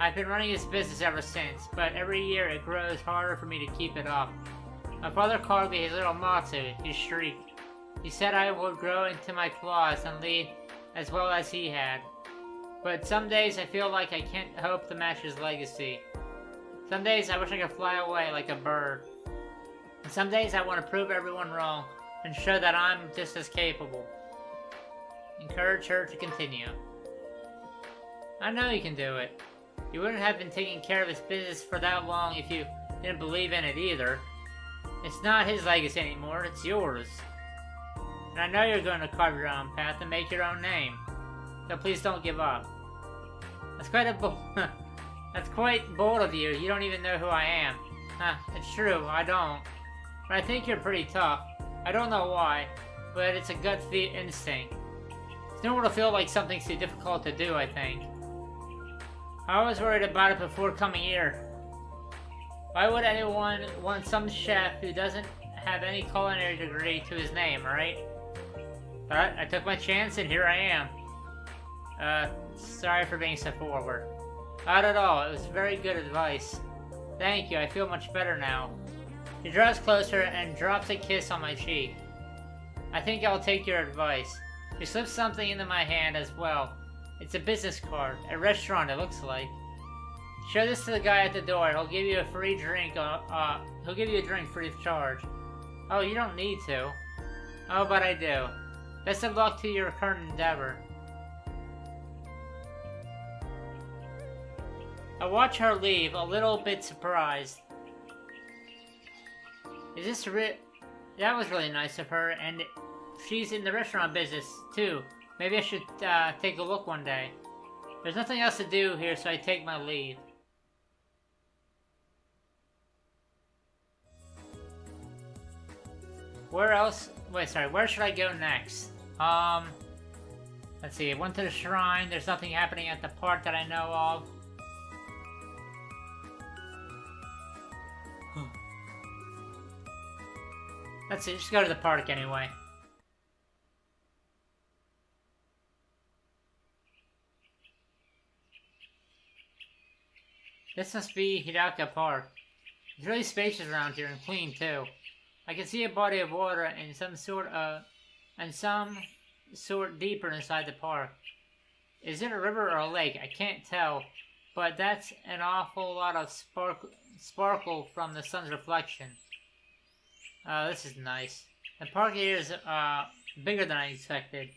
[SPEAKER 1] I've been running his business ever since, but every year it grows harder for me to keep it up. My father called me his little Matsu, his shriek. He said I would grow into my claws and lead as well as he had. But some days I feel like I can't hope to match his legacy. Some days I wish I could fly away like a bird. And some days I want to prove everyone wrong and show that I'm just as capable. Encourage her to continue. I know you can do it. You wouldn't have been taking care of his business for that long if you didn't believe in it either. It's not his legacy anymore, it's yours. And I know you're going to carve your own path and make your own name. So please don't give up. That's quite bold of you. You don't even know who I am. It's true, I don't. But I think you're pretty tough. I don't know why, but it's a gut instinct. It's normal to feel like something's too difficult to do, I think. I was worried about it before coming here. Why would anyone want some chef who doesn't have any culinary degree to his name, right? But I took my chance and here I am. Sorry for being so forward. Not at all, it was very good advice. Thank you, I feel much better now. He draws closer and drops a kiss on my cheek. I think I'll take your advice. He slips something into my hand as well. It's a business card, a restaurant it looks like. Show this to the guy at the door, he'll give you a free drink, he'll give you a drink free of charge. Oh, you don't need to. Oh, but I do. Best of luck to your current endeavor. I watch her leave, a little bit surprised. Is this that was really nice of her, and she's in the restaurant business, too. Maybe I should take a look one day. There's nothing else to do here, so I take my leave. Where should I go next? Let's see, I went to the shrine, there's nothing happening at the park that I know of. Let's see, just go to the park anyway. This must be Hidaka Park. It's really spacious around here and clean too. I can see a body of water and some sort deeper inside the park. Is it a river or a lake? I can't tell, but that's an awful lot of sparkle from the sun's reflection. This is nice. The park here is bigger than I expected.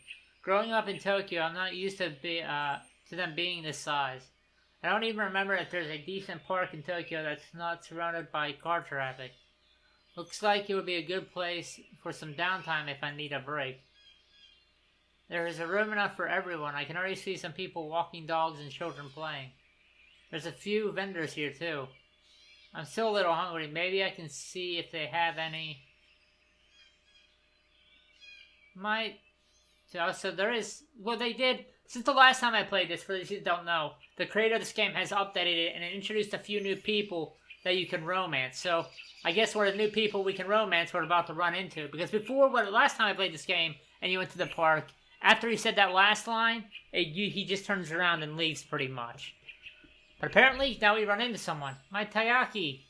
[SPEAKER 1] Growing up in Tokyo, I'm not used to them being this size. I don't even remember if there's a decent park in Tokyo that's not surrounded by car traffic. Looks like it would be a good place for some downtime if I need a break. There is a room enough for everyone. I can already see some people walking dogs and children playing. There's a few vendors here too. I'm still a little hungry. Maybe I can see if they have any. So there is. Well, they did. Since the last time I played this, for those who don't know, the creator of this game has updated it and it introduced a few new people that you can romance. So I guess we're the new people we can romance we're about to run into. Because before, the last time I played this game and you went to the park, after he said that last line, he just turns around and leaves pretty much. But apparently, now we run into someone. My Taiyaki.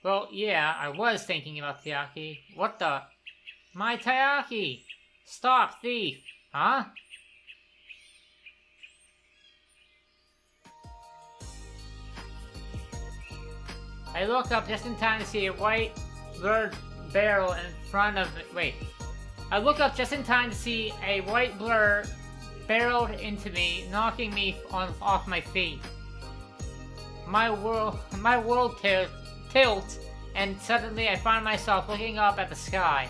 [SPEAKER 1] Well, yeah, I was thinking about Taiyaki. What the? My Taiyaki! Stop, thief! Huh? I look up just in time to see a white blurred barrel in front of me. Wait. I look up just in time to see a white blur barreled into me, knocking me off my feet. My world tilts, and suddenly I find myself looking up at the sky.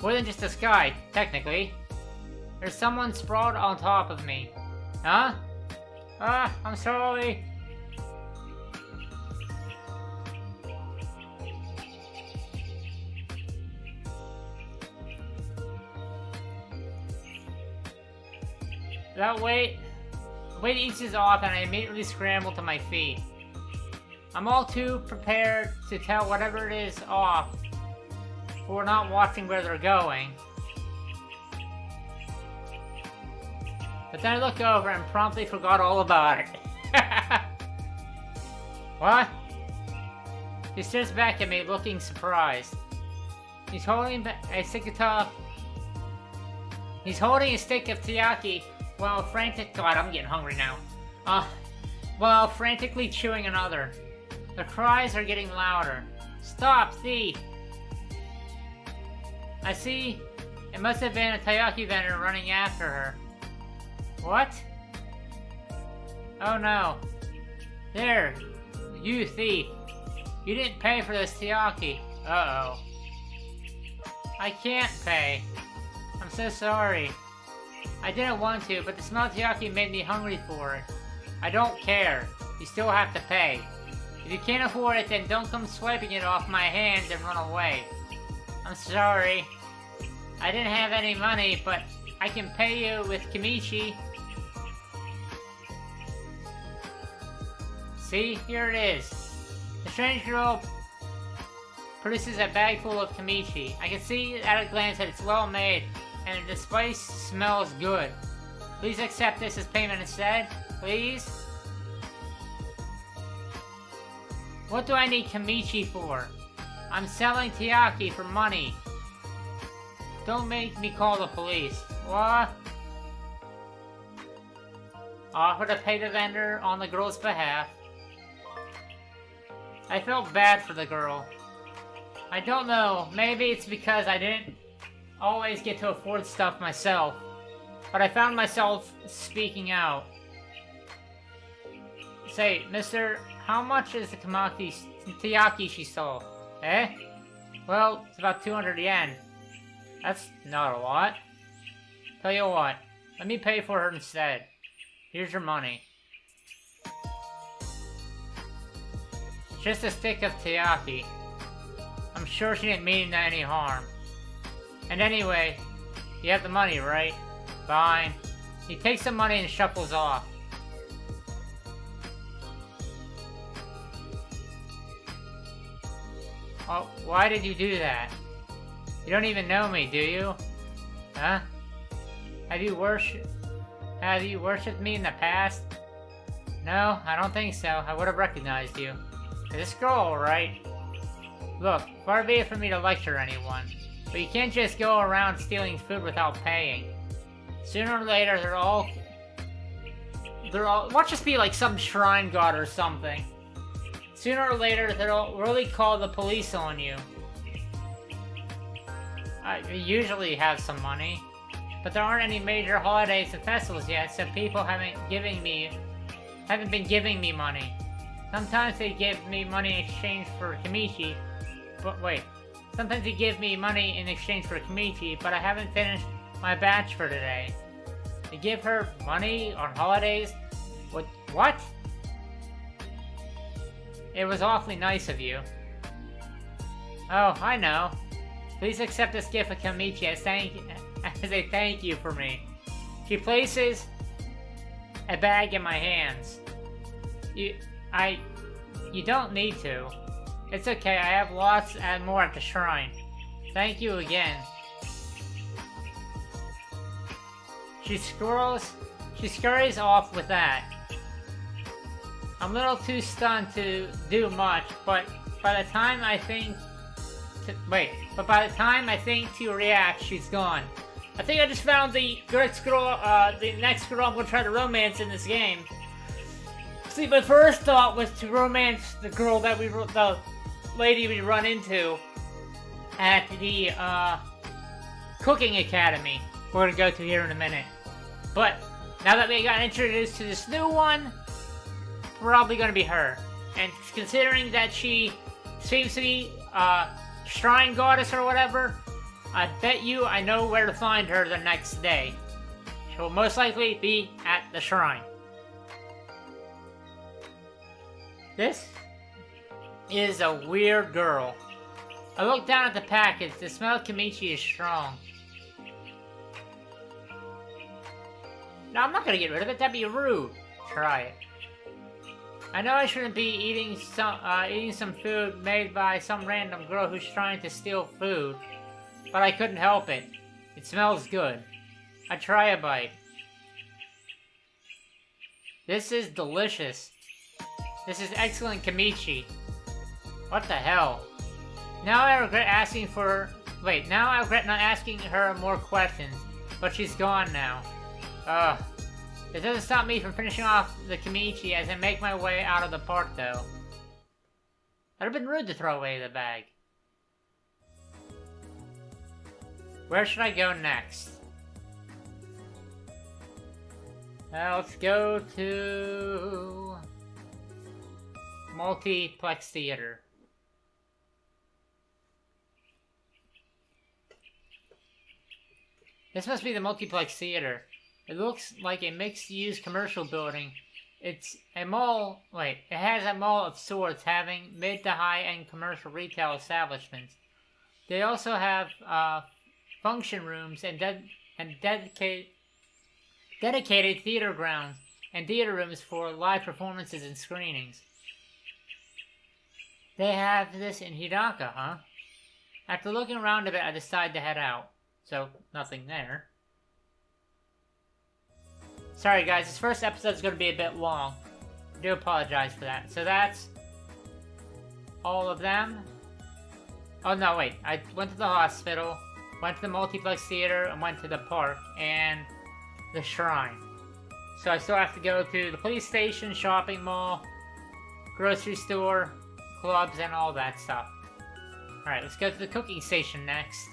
[SPEAKER 1] More than just the sky, technically. There's someone sprawled on top of me. Huh? I'm sorry. That weight eases off and I immediately scramble to my feet. I'm all too prepared to tell whatever it is off for not watching where they're going. But then I look over and promptly forgot all about it. What? He stares back at me looking surprised. He's holding a stick of taiyaki while God, I'm getting hungry now. While frantically chewing another. The cries are getting louder. Stop, thief! I see it must have been a taiyaki vendor running after her. What? Oh no. There, you thief. You didn't pay for this taiyaki. Uh-oh. I can't pay. I'm so sorry. I didn't want to, but the smell of taiyaki made me hungry for it. I don't care. You still have to pay. If you can't afford it, then don't come swiping it off my hands and run away. I'm sorry. I didn't have any money, but I can pay you with kimchi. See, here it is. The strange girl produces a bag full of kimchi. I can see at a glance that it's well made, and the spice smells good. Please accept this as payment instead, please. What do I need kimchi for? I'm selling taiyaki for money. Don't make me call the police. What? Offer to pay the vendor on the girl's behalf. I felt bad for the girl. I don't know, maybe it's because I didn't always get to afford stuff myself, but I found myself speaking out. Say, mister, how much is the taiyaki she stole? Eh? Well, it's about 200 yen. That's not a lot. Tell you what, let me pay for her instead. Here's your money. Just a stick of taiyaki. I'm sure she didn't mean any harm. And anyway, you have the money, right? Fine. He takes the money and shuffles off. Oh, why did you do that? You don't even know me, do you? Huh? Have you worshipped me in the past? No, I don't think so. I would have recognized you. Is this girl alright? Look, far be it from me to lecture anyone, but you can't just go around stealing food without paying. Sooner or later, they're all... Watch this be like some shrine god or something. Sooner or later, they'll really call the police on you. I usually have some money, but there aren't any major holidays and festivals yet, so people haven't given me haven't been giving me money. Sometimes they give me money in exchange for Kimichi, but wait. Sometimes they give me money in exchange for Kimichi, but I haven't finished my batch for today. They give her money on holidays? What? It was awfully nice of you. Oh, I know. Please accept this gift of Kimichi as a thank you for me. She places a bag in my hands. You don't need to. It's okay, I have lots and more at the shrine. Thank you again. She scurries off with that. I'm a little too stunned to do much, but by the time I think to react, she's gone. I think I just found the next girl I'm gonna try to romance in this game. See, my first thought was to romance the girl that the lady we run into at the cooking academy we're gonna go to here in a minute. But now that we got introduced to this new one, probably gonna be her. And considering that she seems to be shrine goddess or whatever, I bet you I know where to find her the next day. She will most likely be at the shrine. This is a weird girl. I look down at the package. The smell of Kimichi is strong. No, I'm not gonna get rid of it. That'd be rude. Try it. I know I shouldn't be eating some food made by some random girl who's trying to steal food, but I couldn't help it. It smells good. I try a bite. This is delicious. This is excellent Kimichi. What the hell? Now I regret not asking her more questions, but she's gone now. Ugh. It doesn't stop me from finishing off the Kimichi as I make my way out of the park, though. That'd have been rude to throw away the bag. Where should I go next? Let's go to Multiplex Theater. This must be the Multiplex Theater. It looks like a mixed-use commercial building. It's a mall. It has a mall of sorts, having mid to high-end commercial retail establishments. They also have function rooms and dedicated theater grounds and theater rooms for live performances and screenings. They have this in Hidaka, huh? After looking around a bit, I decide to head out. So, nothing there. Sorry guys, this first episode is going to be a bit long. I do apologize for that. So that's all of them. Oh no, wait. I went to the hospital, went to the Multiplex Theater, and went to the park, and the shrine. So I still have to go to the police station, shopping mall, grocery store, clubs, and all that stuff. Alright, let's go to the cooking station next.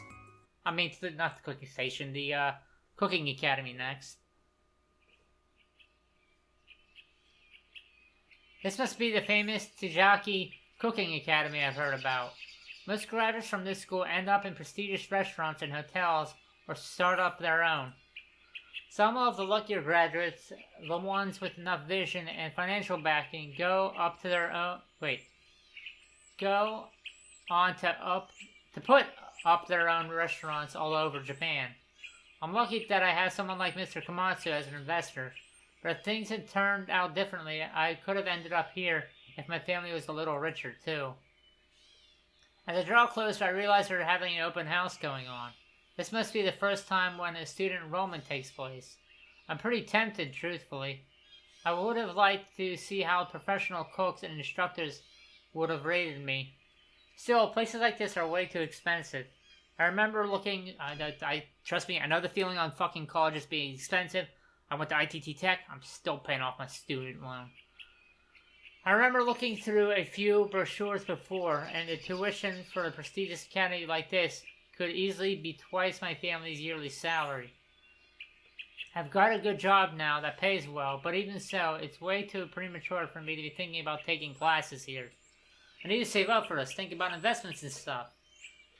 [SPEAKER 1] I mean, not the cooking station, the cooking academy next. This must be the famous Tijaki Cooking Academy I've heard about. Most graduates from this school end up in prestigious restaurants and hotels or start up their own. Some of the luckier graduates, the ones with enough vision and financial backing, go on to put up their own restaurants all over Japan. I'm lucky that I have someone like Mr. Komatsu as an investor. But if things had turned out differently, I could have ended up here if my family was a little richer, too. As I draw closer, I realize they're having an open house going on. This must be the first time when a student enrollment takes place. I'm pretty tempted, truthfully. I would have liked to see how professional cooks and instructors would have rated me. Still, places like this are way too expensive. I remember looking, trust me, I know the feeling on fucking colleges being expensive. I went to ITT Tech. I'm still paying off my student loan. I remember looking through a few brochures before, and the tuition for a prestigious academy like this could easily be twice my family's yearly salary. I've got a good job now that pays well, but even so, it's way too premature for me to be thinking about taking classes here. I need to save up for this, think about investments and stuff.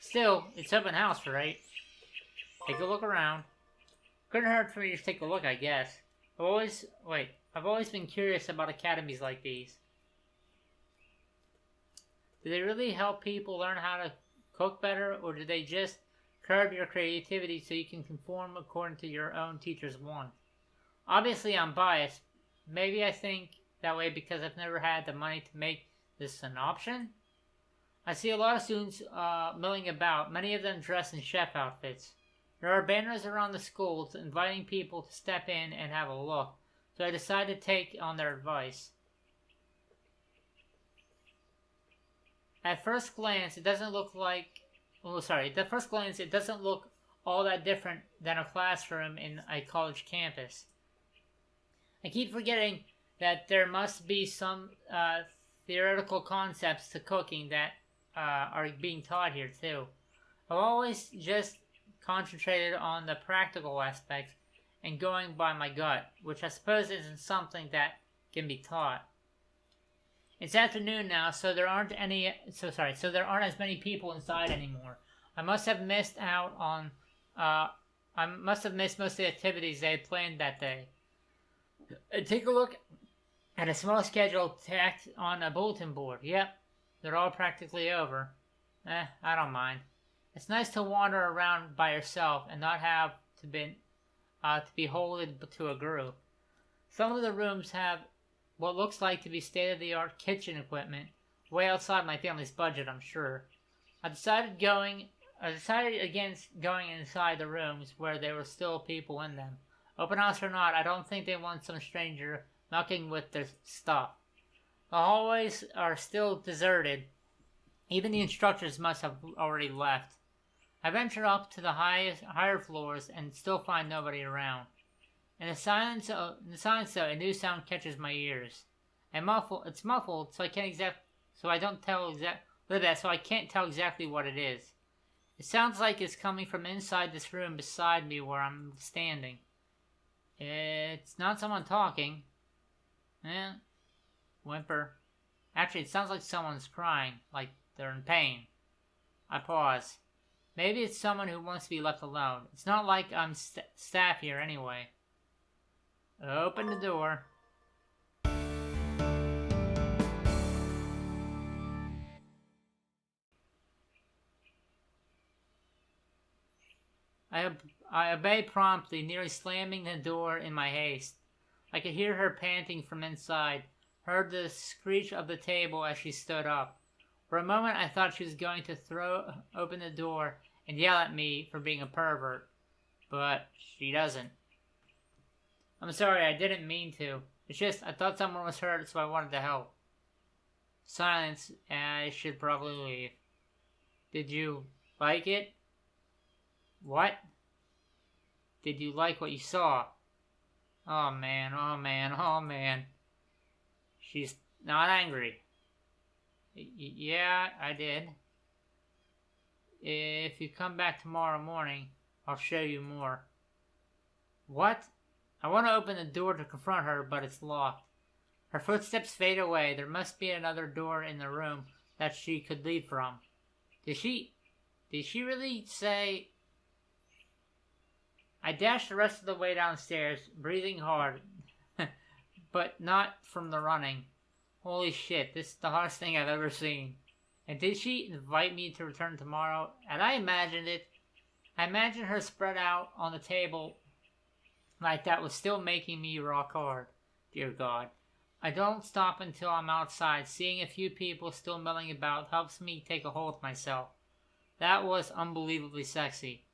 [SPEAKER 1] Still, it's open house, right? Take a look around. Couldn't hurt for you to take a look, I guess. I've always been curious about academies like these. Do they really help people learn how to cook better, or do they just curb your creativity so you can conform according to your own teacher's want? Obviously, I'm biased. Maybe I think that way because I've never had the money to make this an option. I see a lot of students milling about, many of them dressed in chef outfits. There are banners around the schools inviting people to step in and have a look, so I decided to take on their advice. At first glance, it doesn't look all that different than a classroom in a college campus. I keep forgetting that there must be some theoretical concepts to cooking that are being taught here too. I've always just concentrated on the practical aspects and going by my gut, which I suppose isn't something that can be taught. It's afternoon now, so there aren't as many people inside anymore. I must have missed most of the activities they had planned that day. Take a look at a small schedule tacked on a bulletin board. Yep, they're all practically over. I don't mind. It's nice to wander around by yourself and not have to be beholden to a group. Some of the rooms have what looks like to be state-of-the-art kitchen equipment, way outside my family's budget, I'm sure. I decided against going inside the rooms where there were still people in them. Open house or not, I don't think they want some stranger mucking with their stuff. The hallways are still deserted. Even the instructors must have already left. I venture up to the higher floors and still find nobody around. In the silence, though, a new sound catches my ears. It's muffled, so I can't tell exactly what it is. It sounds like it's coming from inside this room beside me where I'm standing. It's not someone talking. Whimper. Actually, it sounds like someone's crying, like they're in pain. I pause. Maybe it's someone who wants to be left alone. It's not like I'm staff here anyway. Open the door. I obey promptly, nearly slamming the door in my haste. I could hear her panting from inside, heard the screech of the table as she stood up. For a moment I thought she was going to throw open the door and yell at me for being a pervert, but she doesn't. I'm sorry, I didn't mean to. It's just, I thought someone was hurt, so I wanted to help. Silence, and I should probably leave. Did you like it? What? Did you like what you saw? Oh man, oh man, oh man. She's not angry. Yeah, I did. If you come back tomorrow morning, I'll show you more. What? I want to open the door to confront her, but it's locked. Her footsteps fade away. There must be another door in the room that she could leave from. Did she really say... I dashed the rest of the way downstairs, breathing hard, but not from the running. Holy shit, this is the hardest thing I've ever seen. And did she invite me to return tomorrow? And I imagined it. I imagined her spread out on the table like that was still making me rock hard. Dear God. I don't stop until I'm outside. Seeing a few people still milling about helps me take a hold of myself. That was unbelievably sexy.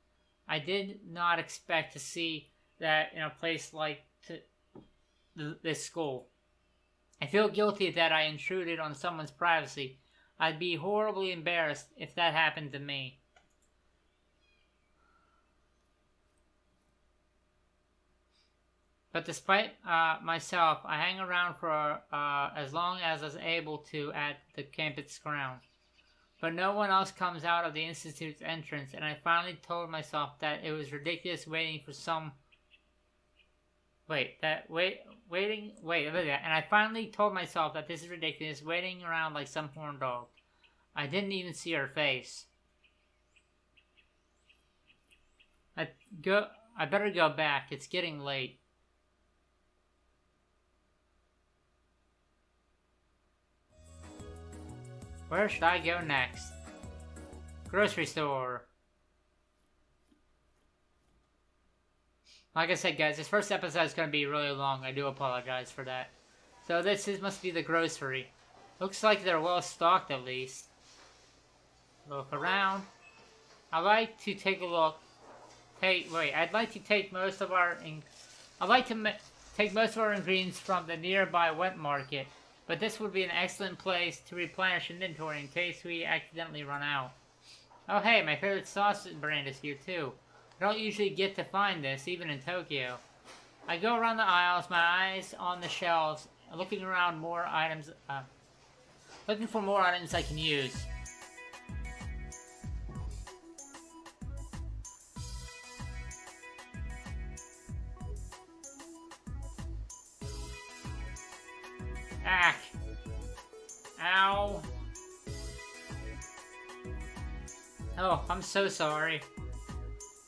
[SPEAKER 1] I did not expect to see that in a place like this school. I feel guilty that I intruded on someone's privacy. I'd be horribly embarrassed if that happened to me. But despite myself, I hang around for as long as I was able to at the campus grounds. But no one else comes out of the institute's entrance, and I finally told myself that it was ridiculous waiting for Wait, look at that. And I finally told myself that this is ridiculous, waiting around like some horn dog. I didn't even see her face. I better go back. It's getting late. Where should I go next? Grocery store. Like I said, guys, this first episode is going to be really long. I do apologize for that. So must be the grocery. Looks like they're well stocked at least. Look around. I like to take a look. I'd like to take most of our ingredients from the nearby wet market, but this would be an excellent place to replenish inventory in case we accidentally run out. Oh hey, my favorite sauce brand is here too. I don't usually get to find this, even in Tokyo. I go around the aisles, my eyes on the shelves, looking for more items I can use. Ack. Ow. Oh, I'm so sorry.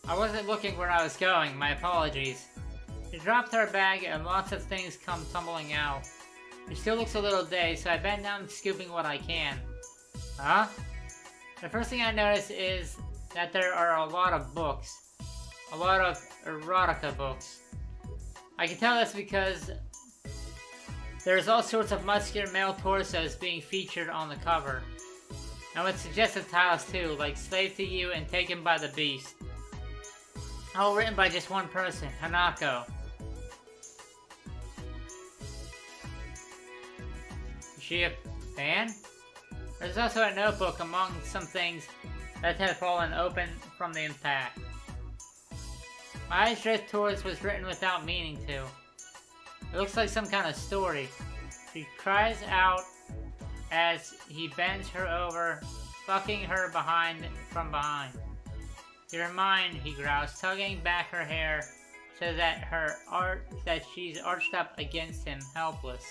[SPEAKER 1] I wasn't looking where I was going, my apologies. She dropped her bag and lots of things come tumbling out. She still looks a little dazed, so I bend down scooping what I can. Huh? The first thing I notice is that there are a lot of books. A lot of erotica books. I can tell this because there's all sorts of muscular male torsos being featured on the cover. And with suggestive titles too, like Slave to You and Taken by the Beast. All written by just one person, Hanako. Is she a fan? There's also a notebook among some things that had fallen open from the impact. My eyes drift towards what's written without meaning to. It looks like some kind of story. She cries out as he bends her over, fucking her from behind. You're mine, he growls, tugging back her hair so that she's arched up against him, helpless.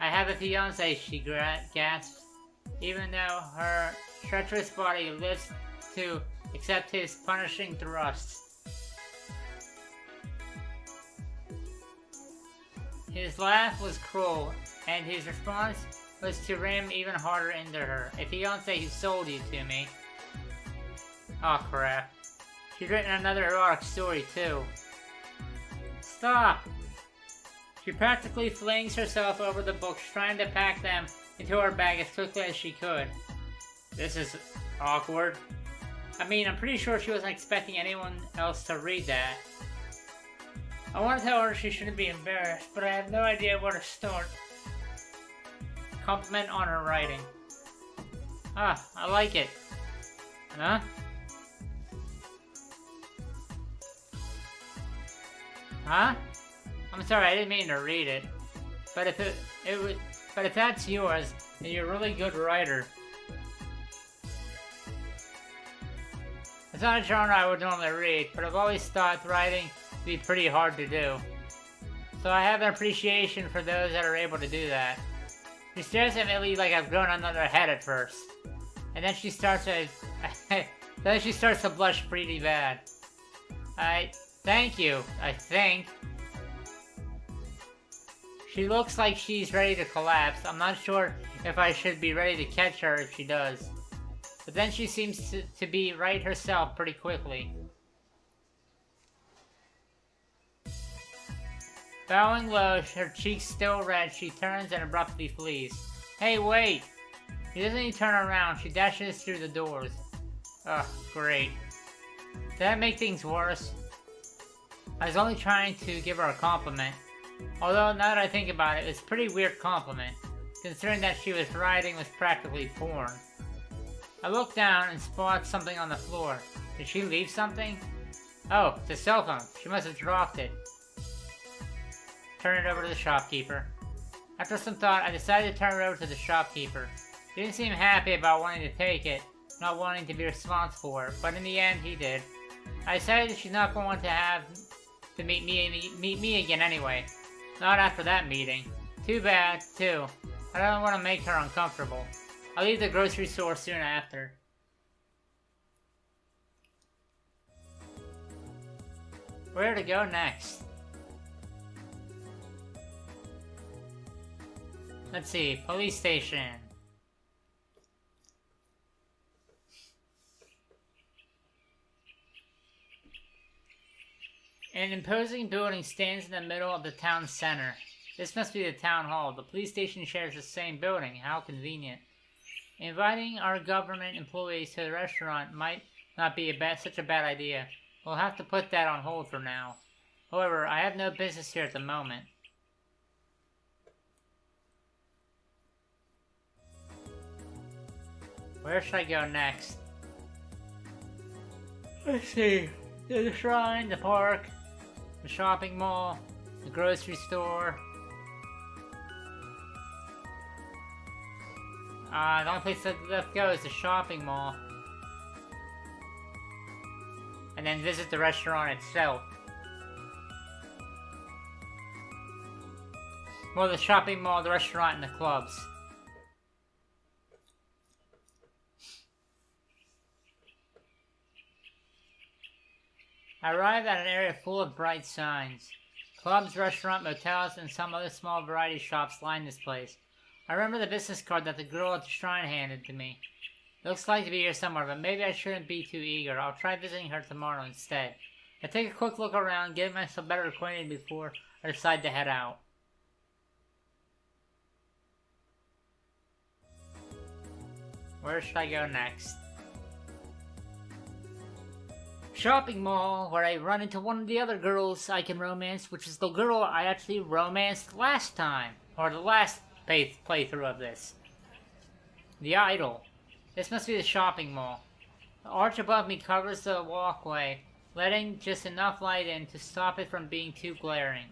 [SPEAKER 1] I have a fiancé, she gasps, even though her treacherous body lifts to accept his punishing thrusts. His laugh was cruel, and his response was to ram even harder into her. A fiancé who sold you to me. Oh crap. She's written another erotic story too. Stop! She practically flings herself over the books, trying to pack them into her bag as quickly as she could. This is awkward. I mean, I'm pretty sure she wasn't expecting anyone else to read that. I want to tell her she shouldn't be embarrassed, but I have no idea where to start. Compliment on her writing. Ah, I like it. Huh? Huh? I'm sorry, I didn't mean to read it. But if that's yours, then you're a really good writer. It's not a genre I would normally read, but I've always thought writing to be pretty hard to do. So I have an appreciation for those that are able to do that. She stares at me like I've grown another head at first. And then she starts to blush pretty bad. Thank you, I think. She looks like she's ready to collapse. I'm not sure if I should be ready to catch her if she does. But then she seems to be right herself pretty quickly. Bowing low, her cheeks still red, she turns and abruptly flees. Hey, wait! She doesn't even turn around, she dashes through the doors. Ugh, great. Did that make things worse? I was only trying to give her a compliment. Although, now that I think about it, it's a pretty weird compliment, considering that she was writing was practically porn. I look down and spot something on the floor. Did she leave something? Oh, it's a cell phone. She must have dropped it. Turn it over to the shopkeeper. After some thought, I decided to turn it over to the shopkeeper. He didn't seem happy about wanting to take it, not wanting to be responsible for it, but in the end, he did. I decided that she's not going to have to meet me again anyway. Not after that meeting. Too bad, too. I don't want to make her uncomfortable. I'll leave the grocery store soon after. Where to go next? Let's see, police station. An imposing building stands in the middle of the town center. This must be the town hall. The police station shares the same building. How convenient. Inviting our government employees to the restaurant might not be such a bad idea. We'll have to put that on hold for now. However, I have no business here at the moment. Where should I go next? Let's see. The shrine, the park, the shopping mall, the grocery store. The only place left to go is the shopping mall. And then visit the restaurant itself. Well, the shopping mall, the restaurant, and the clubs. I arrived at an area full of bright signs. Clubs, restaurant, motels, and some other small variety shops line this place. I remember the business card that the girl at the shrine handed to me. Looks like to be here somewhere, but maybe I shouldn't be too eager. I'll try visiting her tomorrow instead. I take a quick look around, get myself better acquainted before I decide to head out. Where should I go next? Shopping mall, where I run into one of the other girls I can romance, which is the girl I actually romanced last time, or the last playthrough of this. The idol. This must be the shopping mall. The arch above me covers the walkway, letting just enough light in to stop it from being too glaring.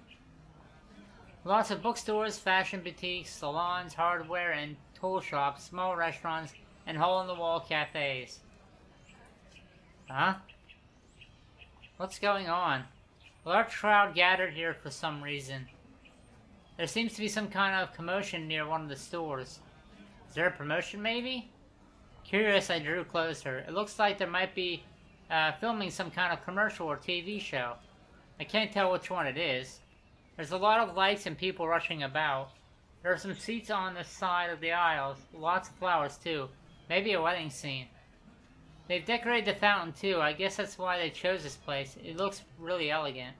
[SPEAKER 1] Lots of bookstores, fashion boutiques, salons, hardware and tool shops, small restaurants, and hole-in-the-wall cafes. Huh? What's going on? A large crowd gathered here for some reason. There seems to be some kind of commotion near one of the stores. Is there a promotion, maybe? Curious, I drew closer. It looks like there might be filming some kind of commercial or TV show. I can't tell which one it is. There's a lot of lights and people rushing about. There are some seats on the side of the aisles. Lots of flowers, too. Maybe a wedding scene. They've decorated the fountain, too. I guess that's why they chose this place. It looks really elegant.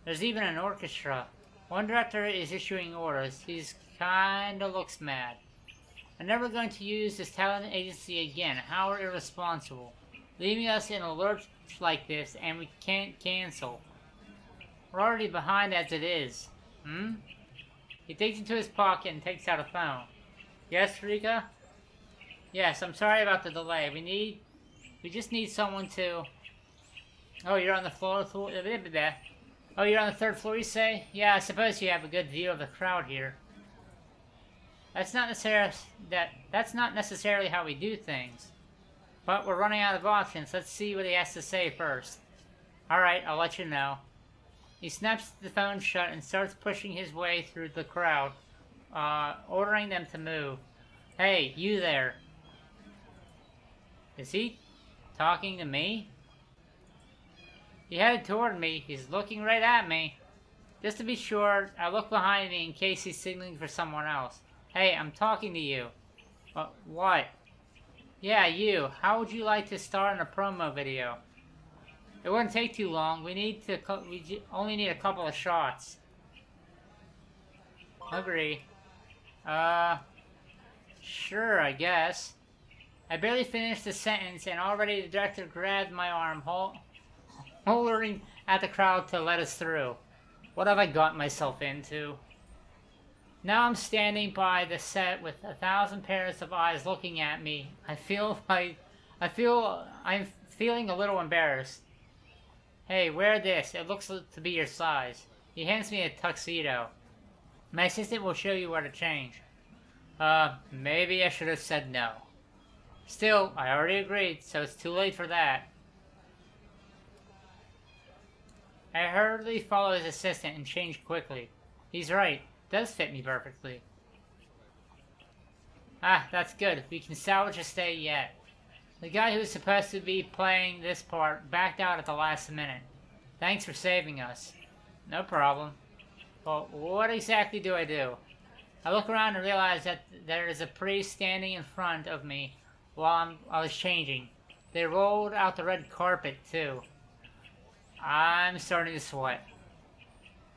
[SPEAKER 1] There's even an orchestra. One director is issuing orders. He kinda looks mad. I'm never going to use this talent agency again. How irresponsible. Leaving us in a lurch like this, and we can't cancel. We're already behind as it is. He digs into his pocket and takes out a phone. Yes, Rika? Yes, I'm sorry about the delay. We just need someone to... Oh, you're on the floor... Oh, you're on the third floor, you say? Yeah, I suppose you have a good view of the crowd here. That's not necessarily how we do things. But we're running out of options. Let's see what he has to say first. Alright, I'll let you know. He snaps the phone shut and starts pushing his way through the crowd, ordering them to move. Hey, you there. Is he talking to me? He headed toward me. He's looking right at me. Just to be sure, I look behind me in case he's signaling for someone else. Hey, I'm talking to you. What? Yeah, you. How would you like to star in a promo video? It wouldn't take too long. We only need a couple of shots. Agree. Sure, I guess. I barely finished the sentence and already the director grabbed my arm, hollering at the crowd to let us through. What have I got myself into? Now I'm standing by the set with 1,000 pairs of eyes looking at me. I'm feeling a little embarrassed. Hey, wear this. It looks to be your size. He hands me a tuxedo. My assistant will show you where to change. Maybe I should have said no. Still, I already agreed, so it's too late for that. I hurriedly follow his assistant and change quickly. He's right. It does fit me perfectly. Ah, that's good. We can salvage a stay yet. The guy who was supposed to be playing this part backed out at the last minute. Thanks for saving us. No problem. Well, what exactly do I do? I look around and realize that there is a priest standing in front of me while I was changing. They rolled out the red carpet, too. I'm starting to sweat.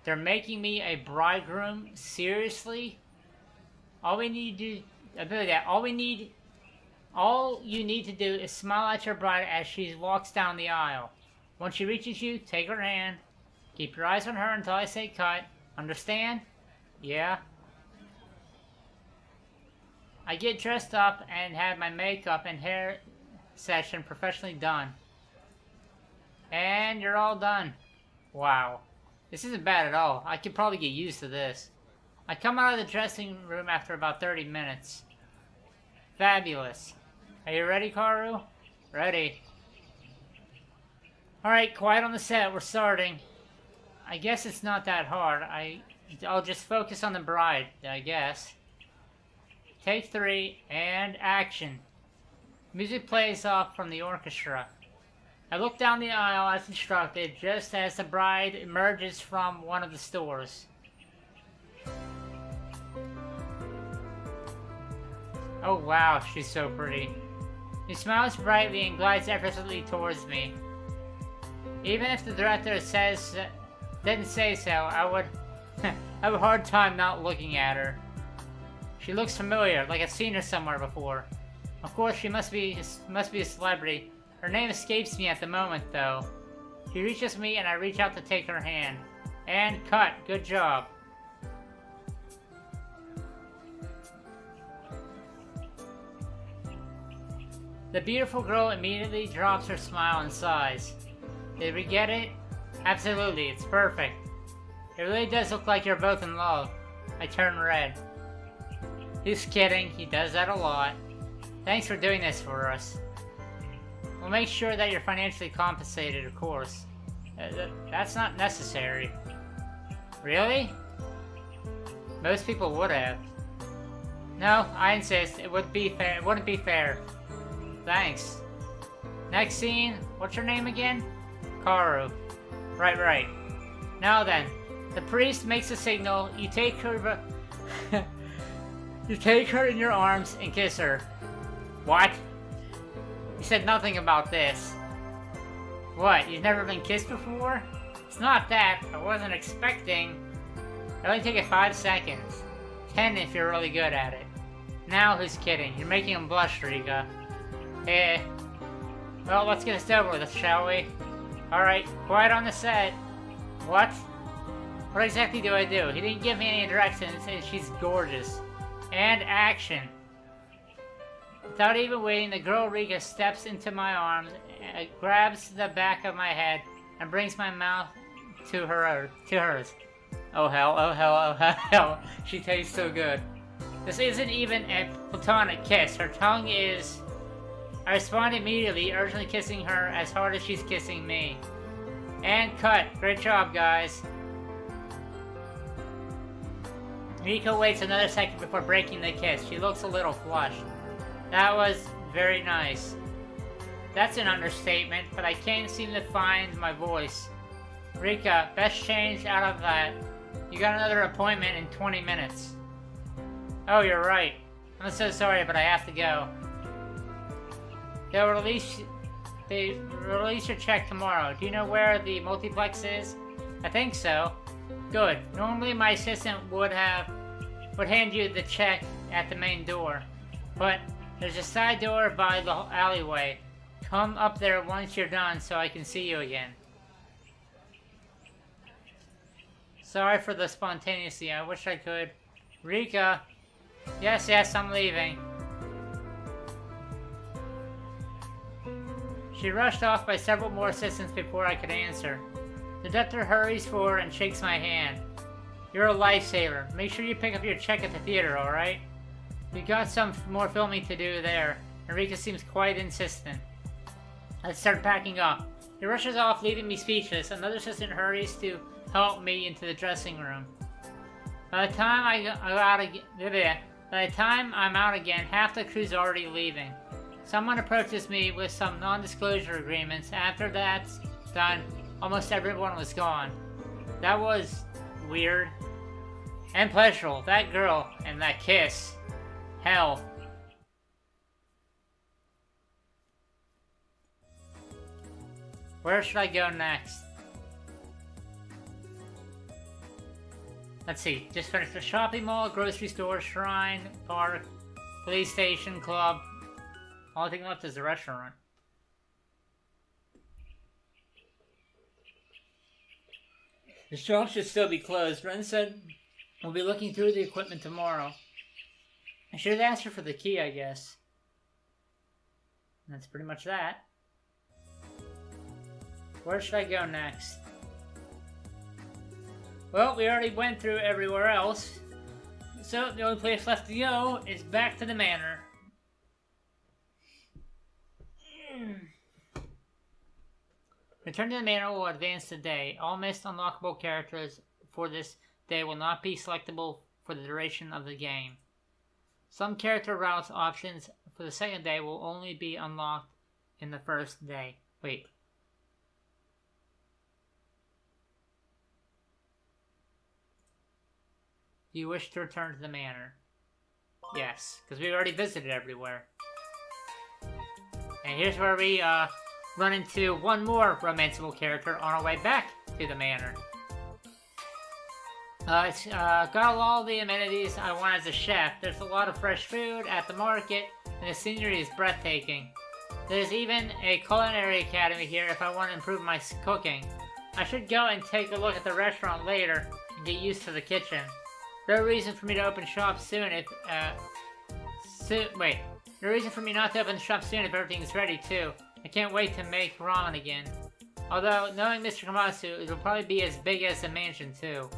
[SPEAKER 1] They're making me a bridegroom? Seriously? All you need to do is smile at your bride as she walks down the aisle. Once she reaches you, take her hand. Keep your eyes on her until I say cut. Understand? Yeah. I get dressed up and have my makeup and hair session professionally done. And you're all done. Wow. This isn't bad at all. I could probably get used to this. I come out of the dressing room after about 30 minutes. Fabulous. Are you ready, Karu? Ready. Alright, quiet on the set. We're starting. I guess it's not that hard. I'll just focus on the bride, I guess. Take 3, and action. Music plays off from the orchestra. I look down the aisle as instructed, just as the bride emerges from one of the stores. Oh wow, she's so pretty. She smiles brightly and glides effortlessly towards me. Even if the director didn't say so, I would have a hard time not looking at her. She looks familiar, like I've seen her somewhere before. Of course, she must be a celebrity. Her name escapes me at the moment, though. She reaches me, and I reach out to take her hand. And cut. Good job. The beautiful girl immediately drops her smile and sighs. Did we get it? Absolutely, it's perfect. It really does look like you're both in love. I turn red. He's kidding, he does that a lot. Thanks for doing this for us. We'll make sure that you're financially compensated, of course. That's not necessary. Really? Most people would have. No, I insist. It wouldn't be fair. It wouldn't be fair. Thanks. Next scene. What's your name again? Karu. Right. Now then, the priest makes a signal. You take her. You take her in your arms and kiss her. What? You said nothing about this. What? You've never been kissed before? It's not that. I wasn't expecting. It only take 5 seconds. 10 if you're really good at it. Now who's kidding? You're making him blush, Rika. Well, let's get this over with, shall we? Alright, quiet on the set. What? What exactly do I do? He didn't give me any directions, and she's gorgeous. And action. Without even waiting, the girl Rika steps into my arms, grabs the back of my head, and brings my mouth to hers. Oh hell. She tastes so good. This isn't even a platonic kiss. Her tongue is... I respond immediately, urgently kissing her as hard as she's kissing me. And cut. Great job, guys. Rika waits another second before breaking the kiss. She looks a little flushed. That was very nice. That's an understatement, but I can't seem to find my voice. Rika, best change out of that. You got another appointment in 20 minutes. Oh, you're right. I'm so sorry, but I have to go. They release your check tomorrow. Do you know where the multiplex is? I think so. Good. Normally my assistant would hand you the check at the main door. But there's a side door by the alleyway. Come up there once you're done so I can see you again. Sorry for the spontaneity. I wish I could. Rika. Yes, I'm leaving. She rushed off by several more assistants before I could answer. The doctor hurries forward and shakes my hand. You're a lifesaver. Make sure you pick up your check at the theater, alright? We got some more filming to do there. Enrica seems quite insistent. Let's start packing up. He rushes off, leaving me speechless. Another assistant hurries to help me into the dressing room. By the time I'm out again, half the crew's already leaving. Someone approaches me with some non-disclosure agreements. After that's done, almost everyone was gone. That was weird. And pleasurable. That girl and that kiss. Hell. Where should I go next? Let's see. Just finished the shopping mall, grocery store, shrine, park, police station, club. Only thing left is the restaurant. The shop should still be closed. Ren said we'll be looking through the equipment tomorrow. I should have asked her for the key, I guess. And that's pretty much that. Where should I go next? Well, we already went through everywhere else. So, the only place left to go is back to the manor. Return to the manor will advance the day. All missed unlockable characters for this day will not be selectable for the duration of the game. Some character routes options for the second day will only be unlocked in the first day. Wait. Do you wish to return to the manor? Yes, because we already visited everywhere. And here's where we run into one more romanceable character on our way back to the manor. It's got all the amenities I want as a chef. There's a lot of fresh food at the market, and the scenery is breathtaking. There's even a culinary academy here if I want to improve my cooking. I should go and take a look at the restaurant later and get used to the kitchen. No reason for me to open shop soon if, no reason for me not to open the shop soon if everything's ready, too. I can't wait to make ramen again. Although, knowing Mr. Kamasu, it will probably be as big as the mansion, too.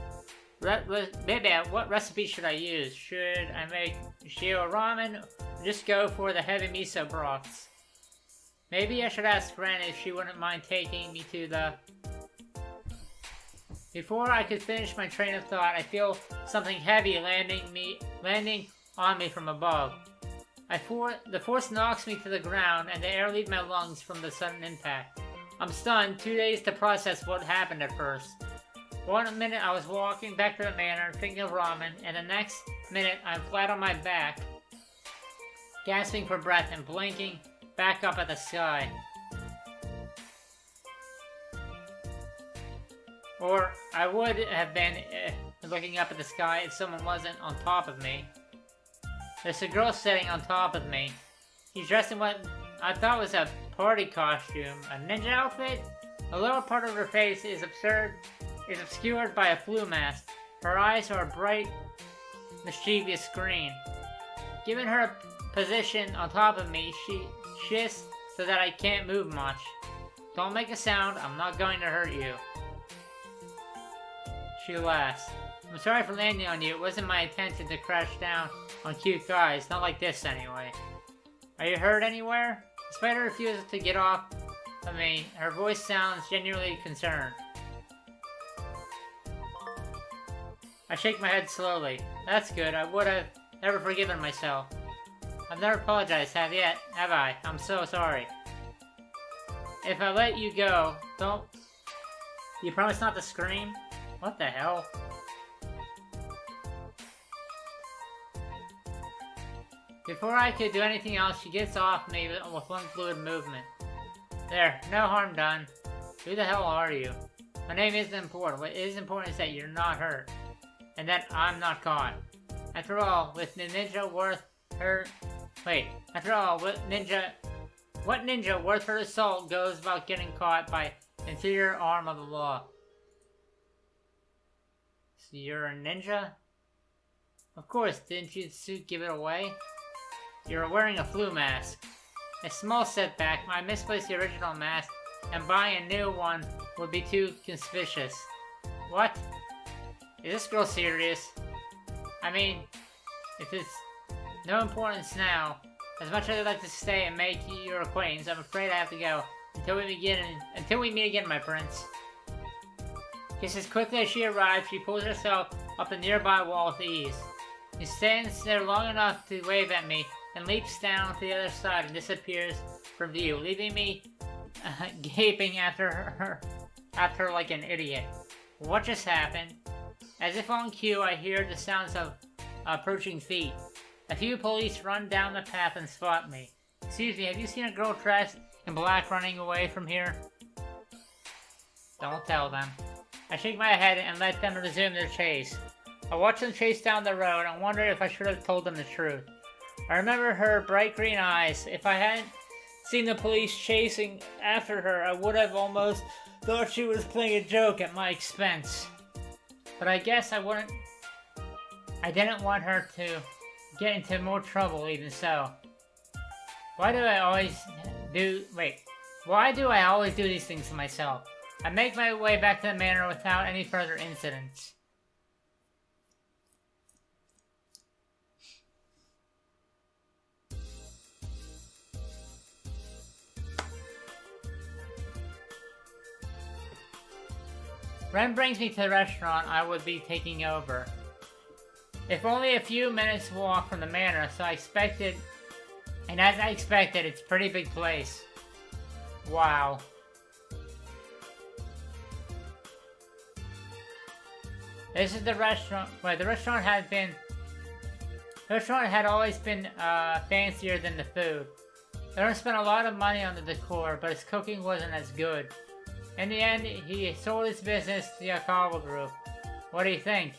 [SPEAKER 1] What recipe should I use? Should I make shio ramen, or just go for the heavy miso broths? Maybe I should ask Ren if she wouldn't mind taking me to the... Before I could finish my train of thought, I feel something heavy landing on me from above. The force knocks me to the ground, and the air leaves my lungs from the sudden impact. I'm stunned, 2 days to process what happened at first. 1 minute I was walking back to the manor, thinking of ramen, and the next minute I'm flat on my back, gasping for breath and blinking back up at the sky. Or I would have been looking up at the sky if someone wasn't on top of me. There's a girl sitting on top of me. She's dressed in what I thought was a party costume, a ninja outfit. The lower part of her face is obscured by a flu mask. Her eyes are a bright, mischievous green. Given her position on top of me, she shifts so that I can't move much. Don't make a sound, I'm not going to hurt you. She laughs. I'm sorry for landing on you. It wasn't my intention to crash down on cute guys. Not like this, anyway. Are you hurt anywhere? Despite her refusal to get off of me, her voice sounds genuinely concerned. I shake my head slowly. That's good. I would have never forgiven myself. I've never apologized, have I? I'm so sorry. If I let you go, don't... You promise not to scream? What the hell? Before I could do anything else, she gets off me with one fluid movement. There, no harm done. Who the hell are you? My name isn't important. What is important is that you're not hurt. And that I'm not caught. After all, with the ninja worth her... what ninja worth her salt goes about getting caught by inferior arm of the law? So you're a ninja? Of course, didn't your suit give it away? You're wearing a flu mask. A small setback, I misplaced the original mask, and buying a new one would be too conspicuous. What? Is this girl serious? I mean, if it's no importance now, as much as I'd like to stay and make your acquaintance, I'm afraid I have to go. Until we meet again, my prince. Just as quickly as she arrives, she pulls herself up the nearby wall with ease. She stands there long enough to wave at me, and leaps down to the other side and disappears from view, leaving me gaping after her like an idiot. What just happened? As if on cue, I hear the sounds of approaching feet. A few police run down the path and spot me. Excuse me, have you seen a girl dressed in black running away from here? Don't tell them. I shake my head and let them resume their chase. I watch them chase down the road and wonder if I should have told them the truth. I remember her bright green eyes. If I hadn't seen the police chasing after her, I would have almost thought she was playing a joke at my expense. But I guess I didn't want her to get into more trouble even so. Why do I always do these things to myself? I make my way back to the manor without any further incidents. Ren brings me to the restaurant I would be taking over. If only a few minutes walk from the manor, as I expected, it's a pretty big place. Wow. This is the restaurant. Well, the restaurant had always been fancier than the food. Aaron spent a lot of money on the decor, but his cooking wasn't as good. In the end, he sold his business to the Akawa Group. What do you think?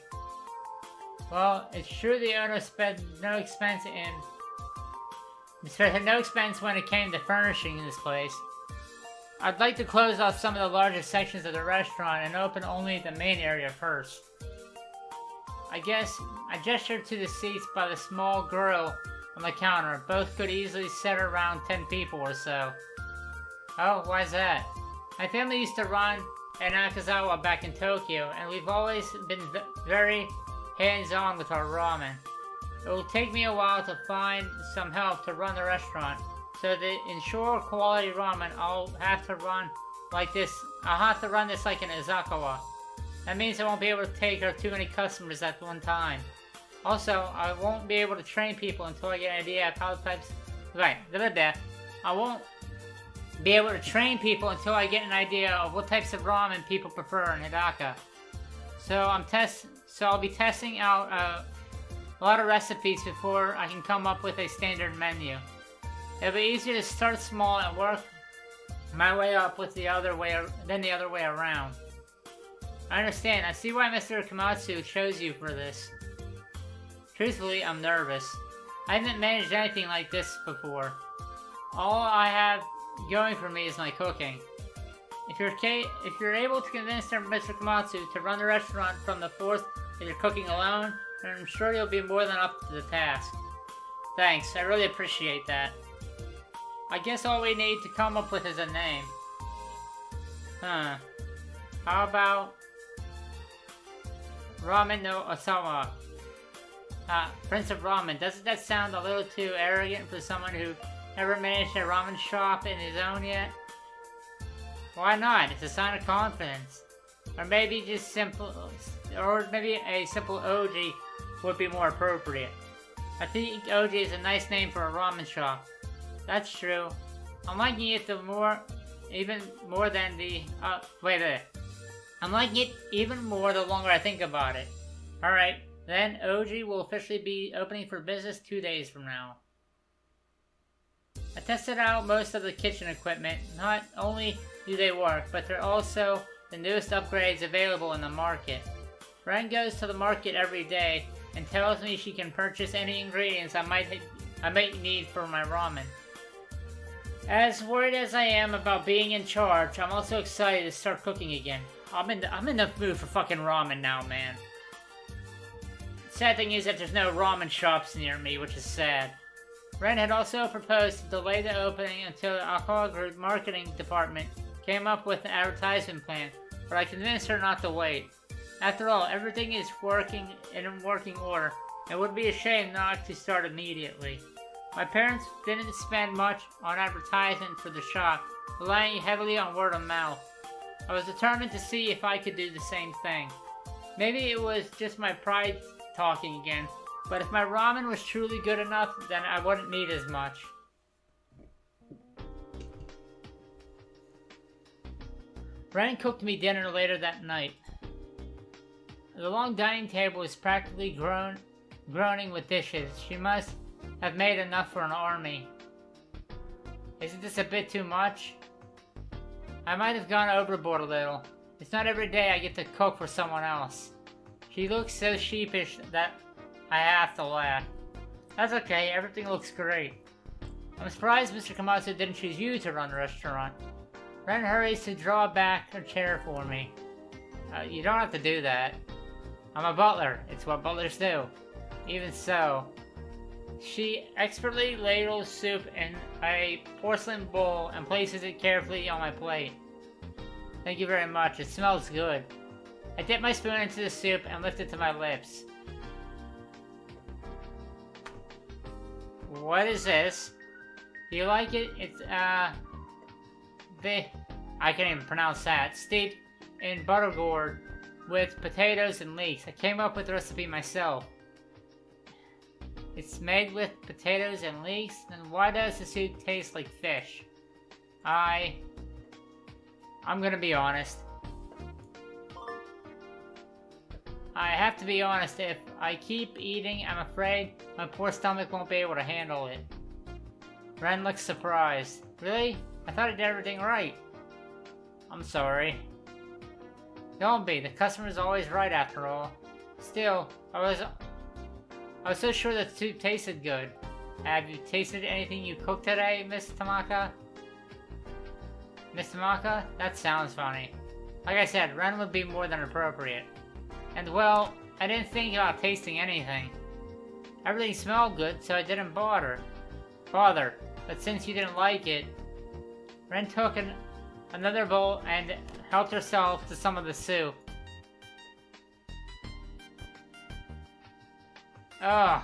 [SPEAKER 1] Well, it's true the owner spent no expense when it came to furnishing this place. I'd like to close off some of the larger sections of the restaurant and open only the main area first. I gestured to the seats by the small grill on the counter. Both could easily sit around 10 people or so. Oh, why's that? My family used to run an Akazawa back in Tokyo, and we've always been very hands-on with our ramen. It will take me a while to find some help to run the restaurant, so to ensure quality ramen, I'll have to run this like an izakawa. That means I won't be able to take too many customers at one time. Also, I won't be able to train people until I get an idea of how types. I won't be able to train people until I get an idea of what types of ramen people prefer in Hidaka. So I'll be testing out a lot of recipes before I can come up with a standard menu. It'll be easier to start small and work my way up than the other way around. I understand. I see why Mr. Komatsu chose you for this. Truthfully, I'm nervous. I haven't managed anything like this before. All I have going for me is my cooking. If you're able to convince Mr. Komatsu to run the restaurant from the fourth that you're cooking alone, then I'm sure you'll be more than up to the task. Thanks, I really appreciate that. I guess all we need to come up with is a name. How about Ramen no Osawa? Prince of Ramen. Doesn't that sound a little too arrogant for someone who never managed a ramen shop in his own yet? Why not? It's a sign of confidence. Or maybe a simple Oji would be more appropriate. I think Oji is a nice name for a ramen shop. That's true. I'm liking it I'm liking it even more the longer I think about it. Alright, then Oji will officially be opening for business 2 days from now. I tested out most of the kitchen equipment. Not only do they work, but they're also the newest upgrades available in the market. Ren goes to the market every day and tells me she can purchase any ingredients I might need for my ramen. As worried as I am about being in charge, I'm also excited to start cooking again. I'm in the mood for fucking ramen now, man. Sad thing is that there's no ramen shops near me, which is sad. Ren had also proposed to delay the opening until the Akawa Group marketing department came up with an advertisement plan, but I convinced her not to wait. After all, everything is in working order. It would be a shame not to start immediately. My parents didn't spend much on advertising for the shop, relying heavily on word of mouth. I was determined to see if I could do the same thing. Maybe it was just my pride talking again, but if my ramen was truly good enough, then I wouldn't need as much. Ren cooked me dinner later that night. The long dining table was practically groaning with dishes. She must have made enough for an army. Isn't this a bit too much? I might have gone overboard a little. It's not every day I get to cook for someone else. She looks so sheepish that I have to laugh. That's okay, everything looks great. I'm surprised Mr. Komatsu didn't choose you to run the restaurant. Ren hurries to draw back her chair for me. You don't have to do that. I'm a butler. It's what butlers do. Even so, she expertly ladles soup in a porcelain bowl and places it carefully on my plate. Thank you very much. It smells good. I dip my spoon into the soup and lift it to my lips. What is this? Do you like it? It's, I can't even pronounce that. Steeped in butter gourd with potatoes and leeks. I came up with the recipe myself. It's made with potatoes and leeks? Then why does the soup taste like fish? I'm gonna be honest. I have to be honest, if I keep eating, I'm afraid my poor stomach won't be able to handle it. Ren looks surprised. Really? I thought I did everything right. I'm sorry. Don't be, the customer's always right after all. Still, I was so sure the soup tasted good. Have you tasted anything you cooked today, Miss Tamaka? Miss Tamaka? That sounds funny. Like I said, Ren would be more than appropriate. And well, I didn't think about tasting anything. Everything smelled good, so I didn't bother. But since you didn't like it, Ren took another bowl and helped herself to some of the soup. Ugh,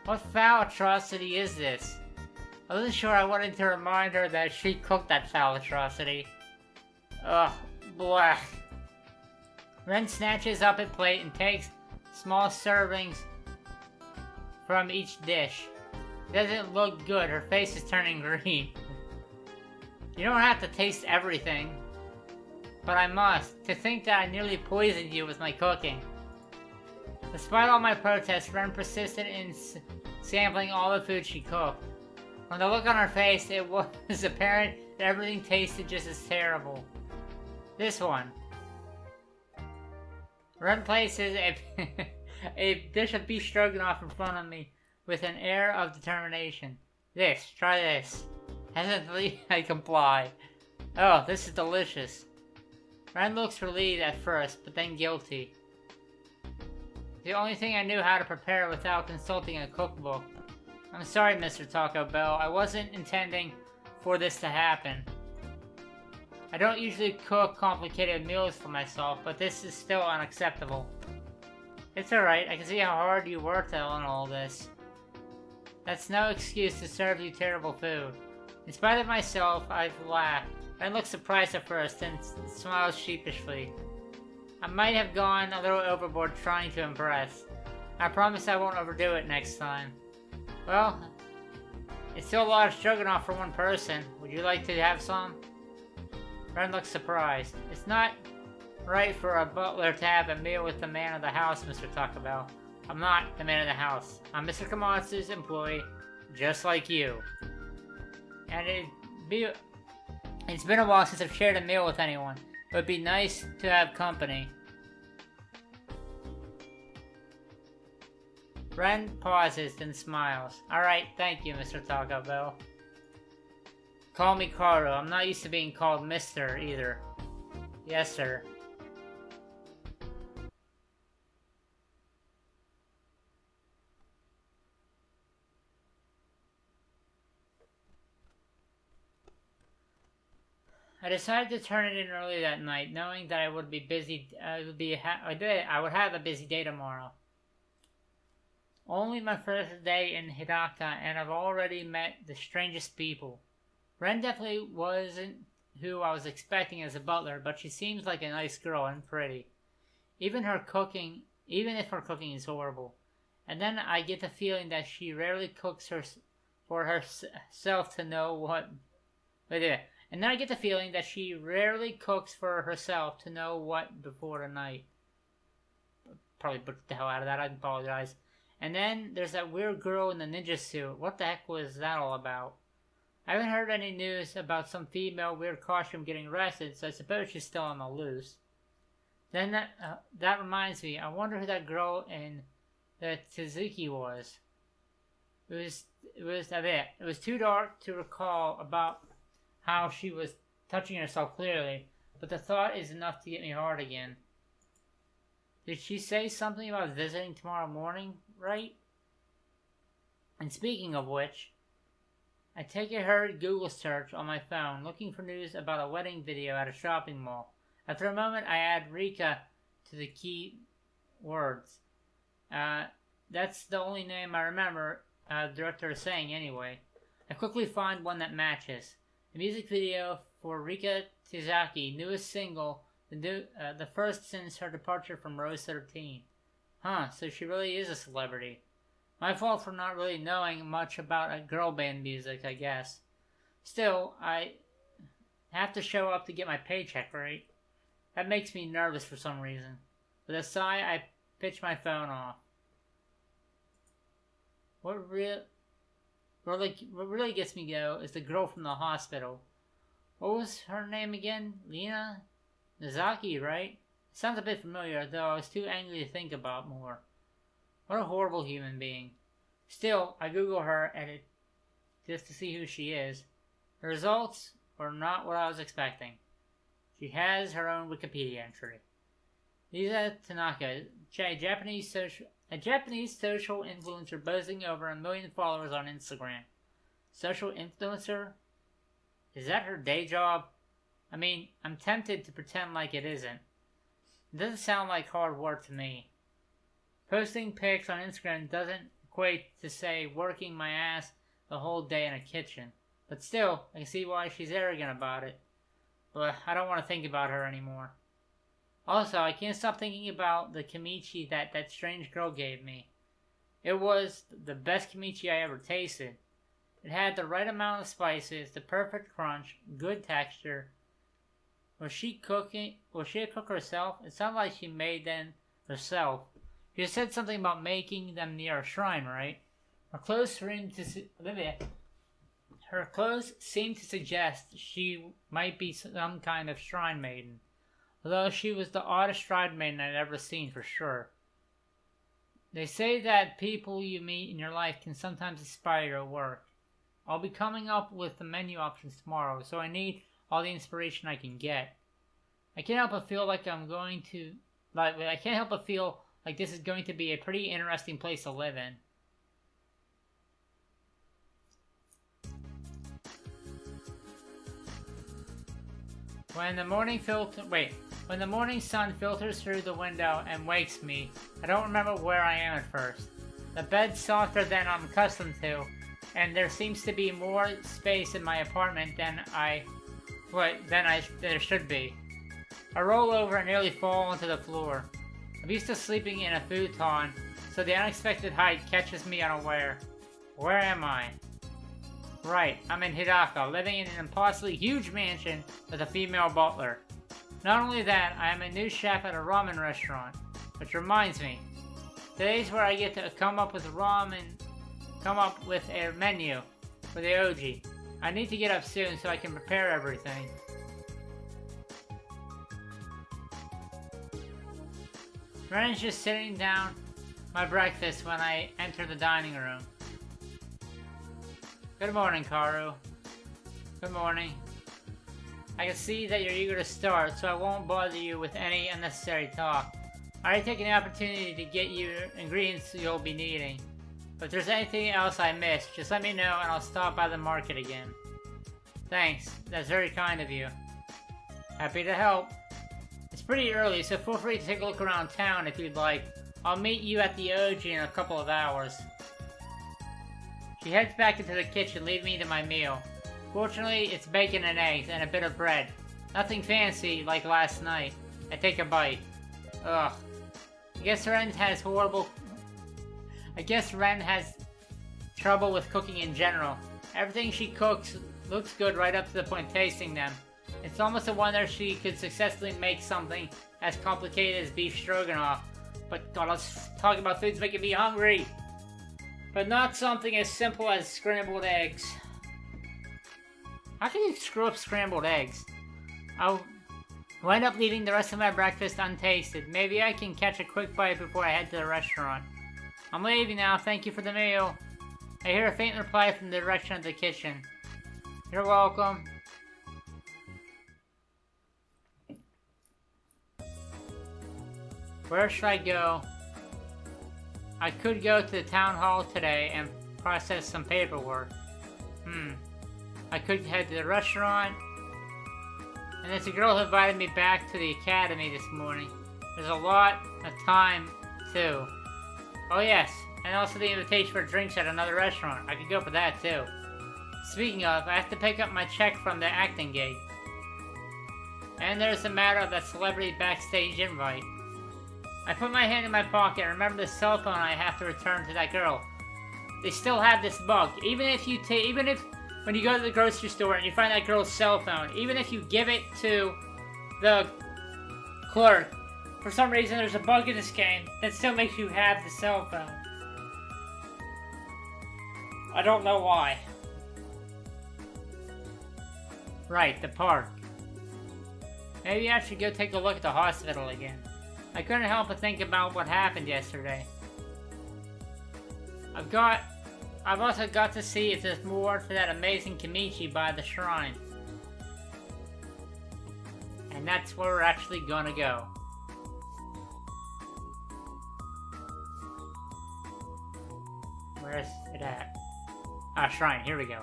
[SPEAKER 1] what foul atrocity is this? I wasn't sure I wanted to remind her that she cooked that foul atrocity. Ugh, blah. Ren snatches up a plate and takes small servings from each dish. It doesn't look good, her face is turning green. You don't have to taste everything. But I must. To think that I nearly poisoned you with my cooking. Despite all my protests, Ren persisted in sampling all the food she cooked. From the look on her face, it was apparent that everything tasted just as terrible. This one. Ren places a dish of beef stroganoff in front of me with an air of determination. Try this. Hesitantly, I comply. Oh, this is delicious. Ren looks relieved at first, but then guilty. The only thing I knew how to prepare without consulting a cookbook. I'm sorry, Mr. Taco Bell. I wasn't intending for this to happen. I don't usually cook complicated meals for myself, but this is still unacceptable. It's alright, I can see how hard you worked on all this. That's no excuse to serve you terrible food. In spite of myself, I've laughed. I looked surprised at first, and smiled sheepishly. I might have gone a little overboard trying to impress. I promise I won't overdo it next time. Well, it's still a lot of stroganoff for one person. Would you like to have some? Ren looks surprised. It's not right for a butler to have a meal with the man of the house, Mr. Taco Bell. I'm not the man of the house. I'm Mr. Komatsu's employee, just like you. And it's been a while since I've shared a meal with anyone. It would be nice to have company. Ren pauses, then smiles. Alright, thank you, Mr. Taco Bell. Call me Carlo. I'm not used to being called Mr. either. Yes, sir. I decided to turn it in early that night, knowing that I would be busy. I would have a busy day tomorrow. Only my first day in Hidaka, and I've already met the strangest people. Ren definitely wasn't who I was expecting as a butler, but she seems like a nice girl and pretty. Even if her cooking is horrible. And then I get the feeling that she rarely cooks for herself to know what... And then I get the feeling that she rarely cooks for herself to know what before the night. Probably butchered the hell out of that, I apologize. And then there's that weird girl in the ninja suit. What the heck was that all about? I haven't heard any news about some female weird costume getting arrested, so I suppose she's still on the loose. Then that reminds me, I wonder who that girl in the Tsuzuki was. It was too dark to recall about how she was touching herself clearly, but the thought is enough to get me hard again. Did she say something about visiting tomorrow morning, right? And speaking of which, I take a hurried Google search on my phone looking for news about a wedding video at a shopping mall. After a moment, I add Rika to the key words. That's the only name I remember the director is saying anyway. I quickly find one that matches. The music video for Rika Tizaki, newest single, the first since her departure from Rose 13. Huh, so she really is a celebrity. My fault for not really knowing much about a girl band music, I guess. Still, I have to show up to get my paycheck, right? That makes me nervous for some reason. With a sigh, I pitch my phone off. What really gets me go is the girl from the hospital. What was her name again? Lina Nizaki, right? Sounds a bit familiar, though I was too angry to think about more. What a horrible human being. Still, I Google her edit just to see who she is. The results were not what I was expecting. She has her own Wikipedia entry. Lisa Tanaka, a Japanese social influencer boasting over 1 million followers on Instagram. Social influencer? Is that her day job? I mean, I'm tempted to pretend like it isn't. It doesn't sound like hard work to me. Posting pics on Instagram doesn't equate to, say, working my ass the whole day in a kitchen. But still, I can see why she's arrogant about it. But I don't want to think about her anymore. Also, I can't stop thinking about the kimchi that strange girl gave me. It was the best kimchi I ever tasted. It had the right amount of spices, the perfect crunch, good texture. Was she a cook herself? It sounded like she made them herself. She said something about making them near a shrine, right? Her clothes seemed to suggest she might be some kind of shrine maiden. Although she was the oddest shrine maiden I'd ever seen for sure. They say that people you meet in your life can sometimes inspire your work. I'll be coming up with the menu options tomorrow, so I need all the inspiration I can get. I can't help but feel like this is going to be a pretty interesting place to live in. When the morning sun filters through the window and wakes me, I don't remember where I am at first. The bed's softer than I'm accustomed to, and there seems to be more space in my apartment than there should be. I roll over and nearly fall onto the floor. I'm used to sleeping in a futon, so the unexpected height catches me unaware. Where am I? Right, I'm in Hidaka, living in an impossibly huge mansion with a female butler. Not only that, I am a new chef at a ramen restaurant. Which reminds me, today's where I get to come up with a menu for the Oji. I need to get up soon so I can prepare everything. Ren's just sitting down my breakfast when I enter the dining room. Good morning, Karu. Good morning. I can see that you're eager to start, so I won't bother you with any unnecessary talk. I already taken the opportunity to get you ingredients you'll be needing. But if there's anything else I missed, just let me know and I'll stop by the market again. Thanks, that's very kind of you. Happy to help. It's pretty early, so feel free to take a look around town if you'd like. I'll meet you at the OG in a couple of hours. She heads back into the kitchen, leaving me to my meal. Fortunately, it's bacon and eggs and a bit of bread. Nothing fancy like last night. I take a bite. Ugh. I guess Ren has trouble with cooking in general. Everything she cooks looks good right up to the point of tasting them. It's almost a wonder she could successfully make something as complicated as beef stroganoff. But God, let's talk about foods making me hungry. But not something as simple as scrambled eggs. How can you screw up scrambled eggs? I'll wind up leaving the rest of my breakfast untasted. Maybe I can catch a quick bite before I head to the restaurant. I'm leaving now, thank you for the meal. I hear a faint reply from the direction of the kitchen. You're welcome. Where should I go? I could go to the town hall today and process some paperwork. I could head to the restaurant. And there's a girl who invited me back to the academy this morning. There's a lot of time, too. Oh yes, and also the invitation for drinks at another restaurant. I could go for that, too. Speaking of, I have to pick up my check from the acting gig. And there's the matter of that celebrity backstage invite. I put my hand in my pocket and remember the cell phone I have to return to that girl. They still have this bug. Even if when you go to the grocery store and you find that girl's cell phone, even if you give it to the clerk, for some reason there's a bug in this game that still makes you have the cell phone. I don't know why. Right, the park. Maybe I should go take a look at the hospital again. I couldn't help but think about what happened yesterday. I've also got to see if there's more to that amazing kimchi by the shrine. And that's where we're actually gonna go. Where's it at? Ah, shrine, here we go.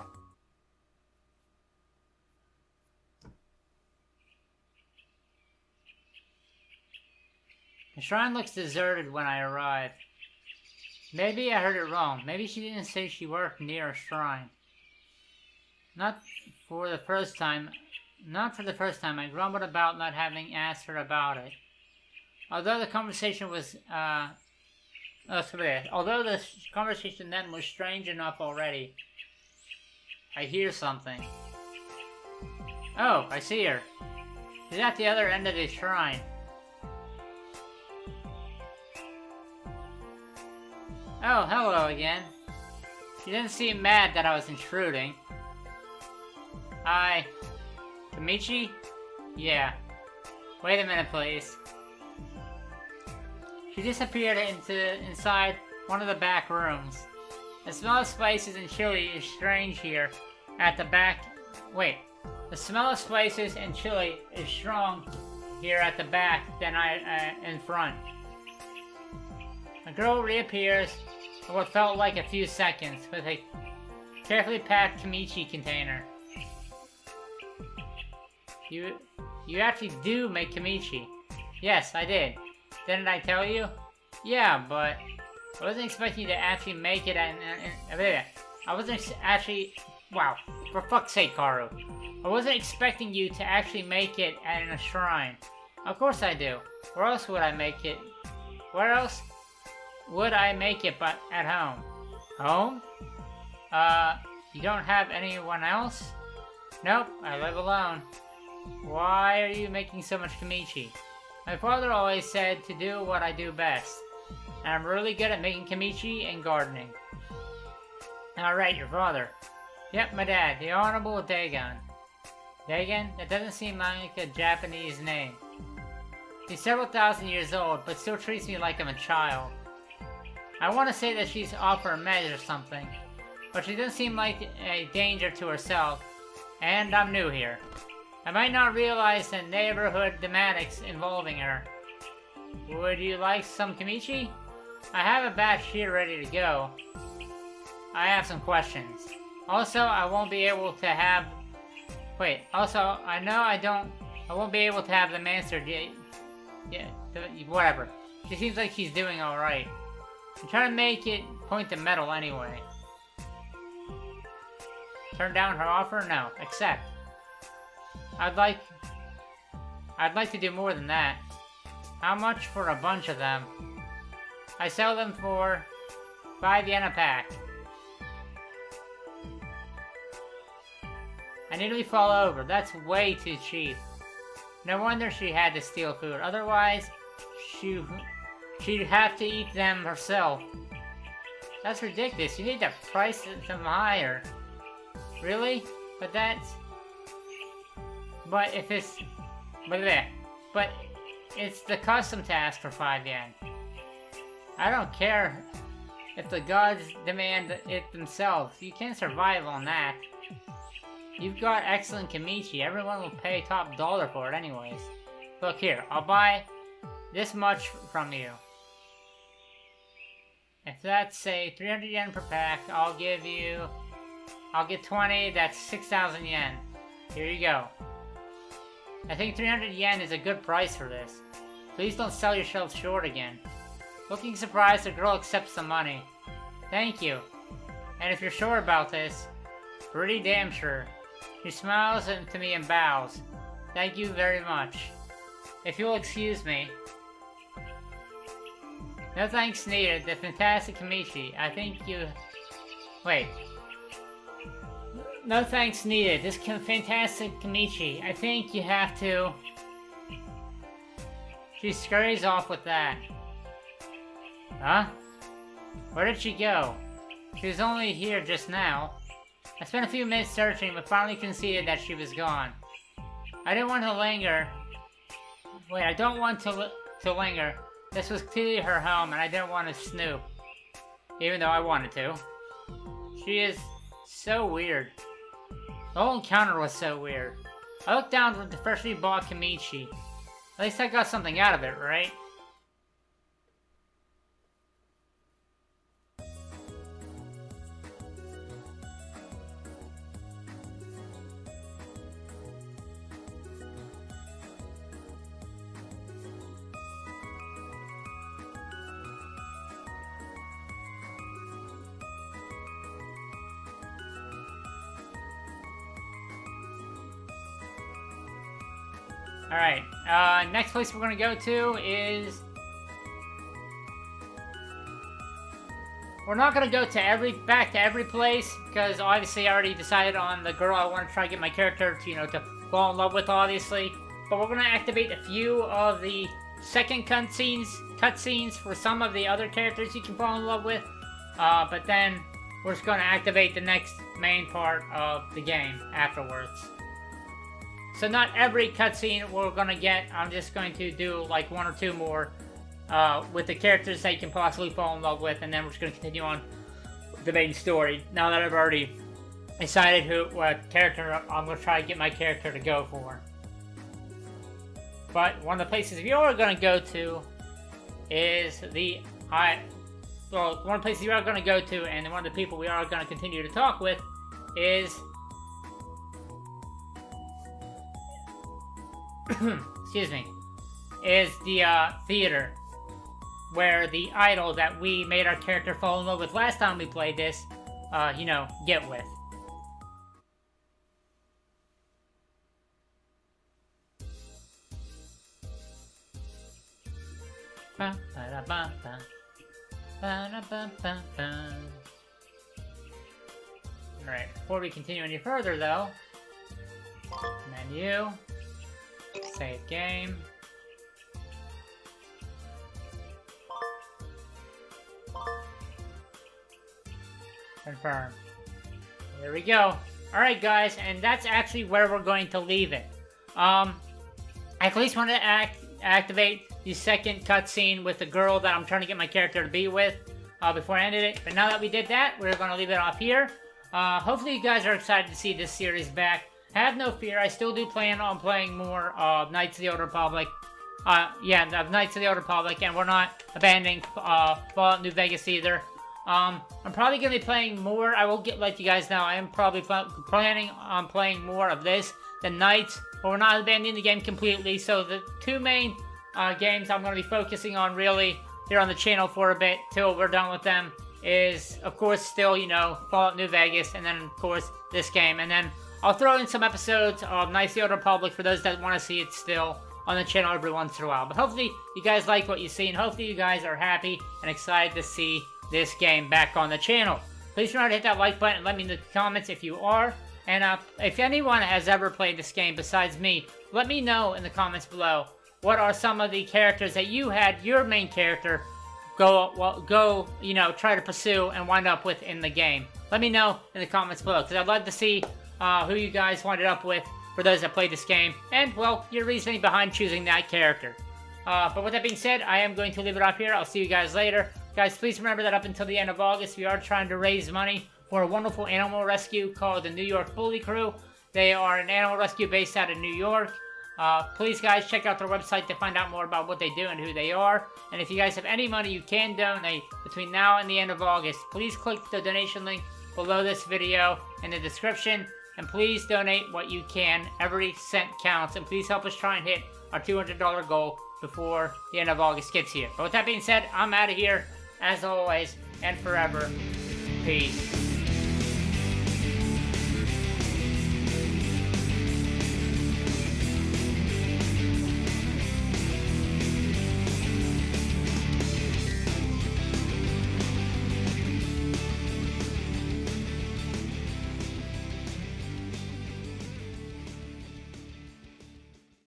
[SPEAKER 1] The shrine looks deserted when I arrive. Maybe I heard it wrong. Maybe she didn't say she worked near a shrine. Not for the first time, I grumbled about not having asked her about it. Although the conversation then was strange enough already. I hear something. Oh, I see her. She's at the other end of the shrine. Oh, hello again. She didn't seem mad that I was intruding. Hi. Kimichi? Yeah. Wait a minute, please. She disappeared inside one of the back rooms. The smell of spices and chili is strange here at the back. Wait. The smell of spices and chili is strong here at the back than in front. The girl reappears for what felt like a few seconds with a carefully packed kimchi container. You actually do make kimchi. Yes, I did. Didn't I tell you? Yeah, but I wasn't expecting you to actually make it I wasn't actually... Wow, for fuck's sake, Karu. I wasn't expecting you to actually make it in a shrine. Of course I do. Where else would I make it? Where else would I make it but at home? Home? You don't have anyone else? Nope, I live alone. Why are you making so much kimchi? My father always said to do what I do best. And I'm really good at making kimchi and gardening. Alright, your father. Yep, my dad, the Honorable Dagon. Dagon? That doesn't seem like a Japanese name. He's several thousand years old, but still treats me like I'm a child. I want to say that she's off her meds or something, but she doesn't seem like a danger to herself, and I'm new here. I might not realize the neighborhood dynamics involving her. Would you like some kimchi? I have a batch here ready to go. I have some questions. Also, I won't be able to have... I won't be able to have them answered yet. Yeah, whatever. She seems like she's doing alright. I'm trying to make it point to metal anyway. Turn down her offer? No. Accept. I'd like to do more than that. How much for a bunch of them? I sell them for 5 yen a pack. I nearly fall over. That's way too cheap. No wonder she had to steal food. Otherwise, she'd have to eat them herself. That's ridiculous. You need to price them higher. Really? But if it's... But it's the custom task for 5 yen. I don't care if the gods demand it themselves. You can't survive on that. You've got excellent kimchi. Everyone will pay top dollar for it anyways. Look here, I'll buy this much from you. If that's, say, 300 yen per pack, I'll get 20, that's 6,000 yen. Here you go. I think 300 yen is a good price for this. Please don't sell yourself short again. Looking surprised, the girl accepts the money. Thank you. And if you're sure about this, pretty damn sure. She smiles to me and bows. Thank you very much. If you'll excuse me. No thanks needed. The fantastic kimchi. I think you... Wait. No thanks needed. This fantastic kimchi. I think you have to... She scurries off with that. Huh? Where did she go? She was only here just now. I spent a few minutes searching, but finally conceded that she was gone. I didn't want to linger. Wait, I don't want to linger. This was clearly her home, and I didn't want to snoop. Even though I wanted to. She is so weird. The whole encounter was so weird. I looked down at the freshly bought kimchi. At least I got something out of it, right? Alright, next place we're gonna go to is... We're not gonna go to back to every place, because obviously I already decided on the girl I want to try to get my character to, to fall in love with, obviously. But we're gonna activate a few of the second cutscenes for some of the other characters you can fall in love with. But then we're just gonna activate the next main part of the game afterwards. So not every cutscene we're gonna get. I'm just going to do like 1 or 2 more with the characters that you can possibly fall in love with, and then we're just gonna continue on with the main story. Now that I've already decided what character I'm gonna try to get my character to go for. But one of the places we are gonna go to is one of the places we are gonna go to, and one of the people we are gonna continue to talk with is. Excuse me, is the theater where the idol that we made our character fall in love with last time we played this, get with. Alright, before we continue any further though, menu. Save game. Confirm. There we go. Alright guys, and that's actually where we're going to leave it. I at least wanted to activate the second cutscene with the girl that I'm trying to get my character to be with before I ended it. But now that we did that, we're going to leave it off here. Hopefully you guys are excited to see this series back. Have no fear, I still do plan on playing more Knights of the Old Republic. Knights of the Old Republic, and we're not abandoning Fallout New Vegas either. I'm probably going to be playing more. I will let you guys know, I am probably planning on playing more of this than Knights, but we're not abandoning the game completely, so the 2 main games I'm going to be focusing on really here on the channel for a bit till we're done with them is, of course, still, you know, Fallout New Vegas, and then, of course, this game. And then I'll throw in some episodes of Knights of the Old Republic for those that want to see it still on the channel every once in a while. But hopefully you guys like what you see, and hopefully you guys are happy and excited to see this game back on the channel. Please remember to hit that like button and let me know in the comments if you are. And if anyone has ever played this game besides me, let me know in the comments below. What are some of the characters that you had your main character go, you know, try to pursue and wind up with in the game? Let me know in the comments below, because I'd love to see who you guys winded up with for those that played this game, and, well, your reasoning behind choosing that character. But with that being said, I am going to leave it off here. I'll see you guys later. Guys, please remember that up until the end of August, we are trying to raise money for a wonderful animal rescue called the New York Bully Crew. They are an animal rescue based out of New York. Please, guys, check out their website to find out more about what they do and who they are. And if you guys have any money you can donate between now and the end of August, please click the donation link below this video in the description. And please donate what you can. Every cent counts. And please help us try and hit our $200 goal before the end of August gets here. But with that being said, I'm out of here. As always, and forever, peace.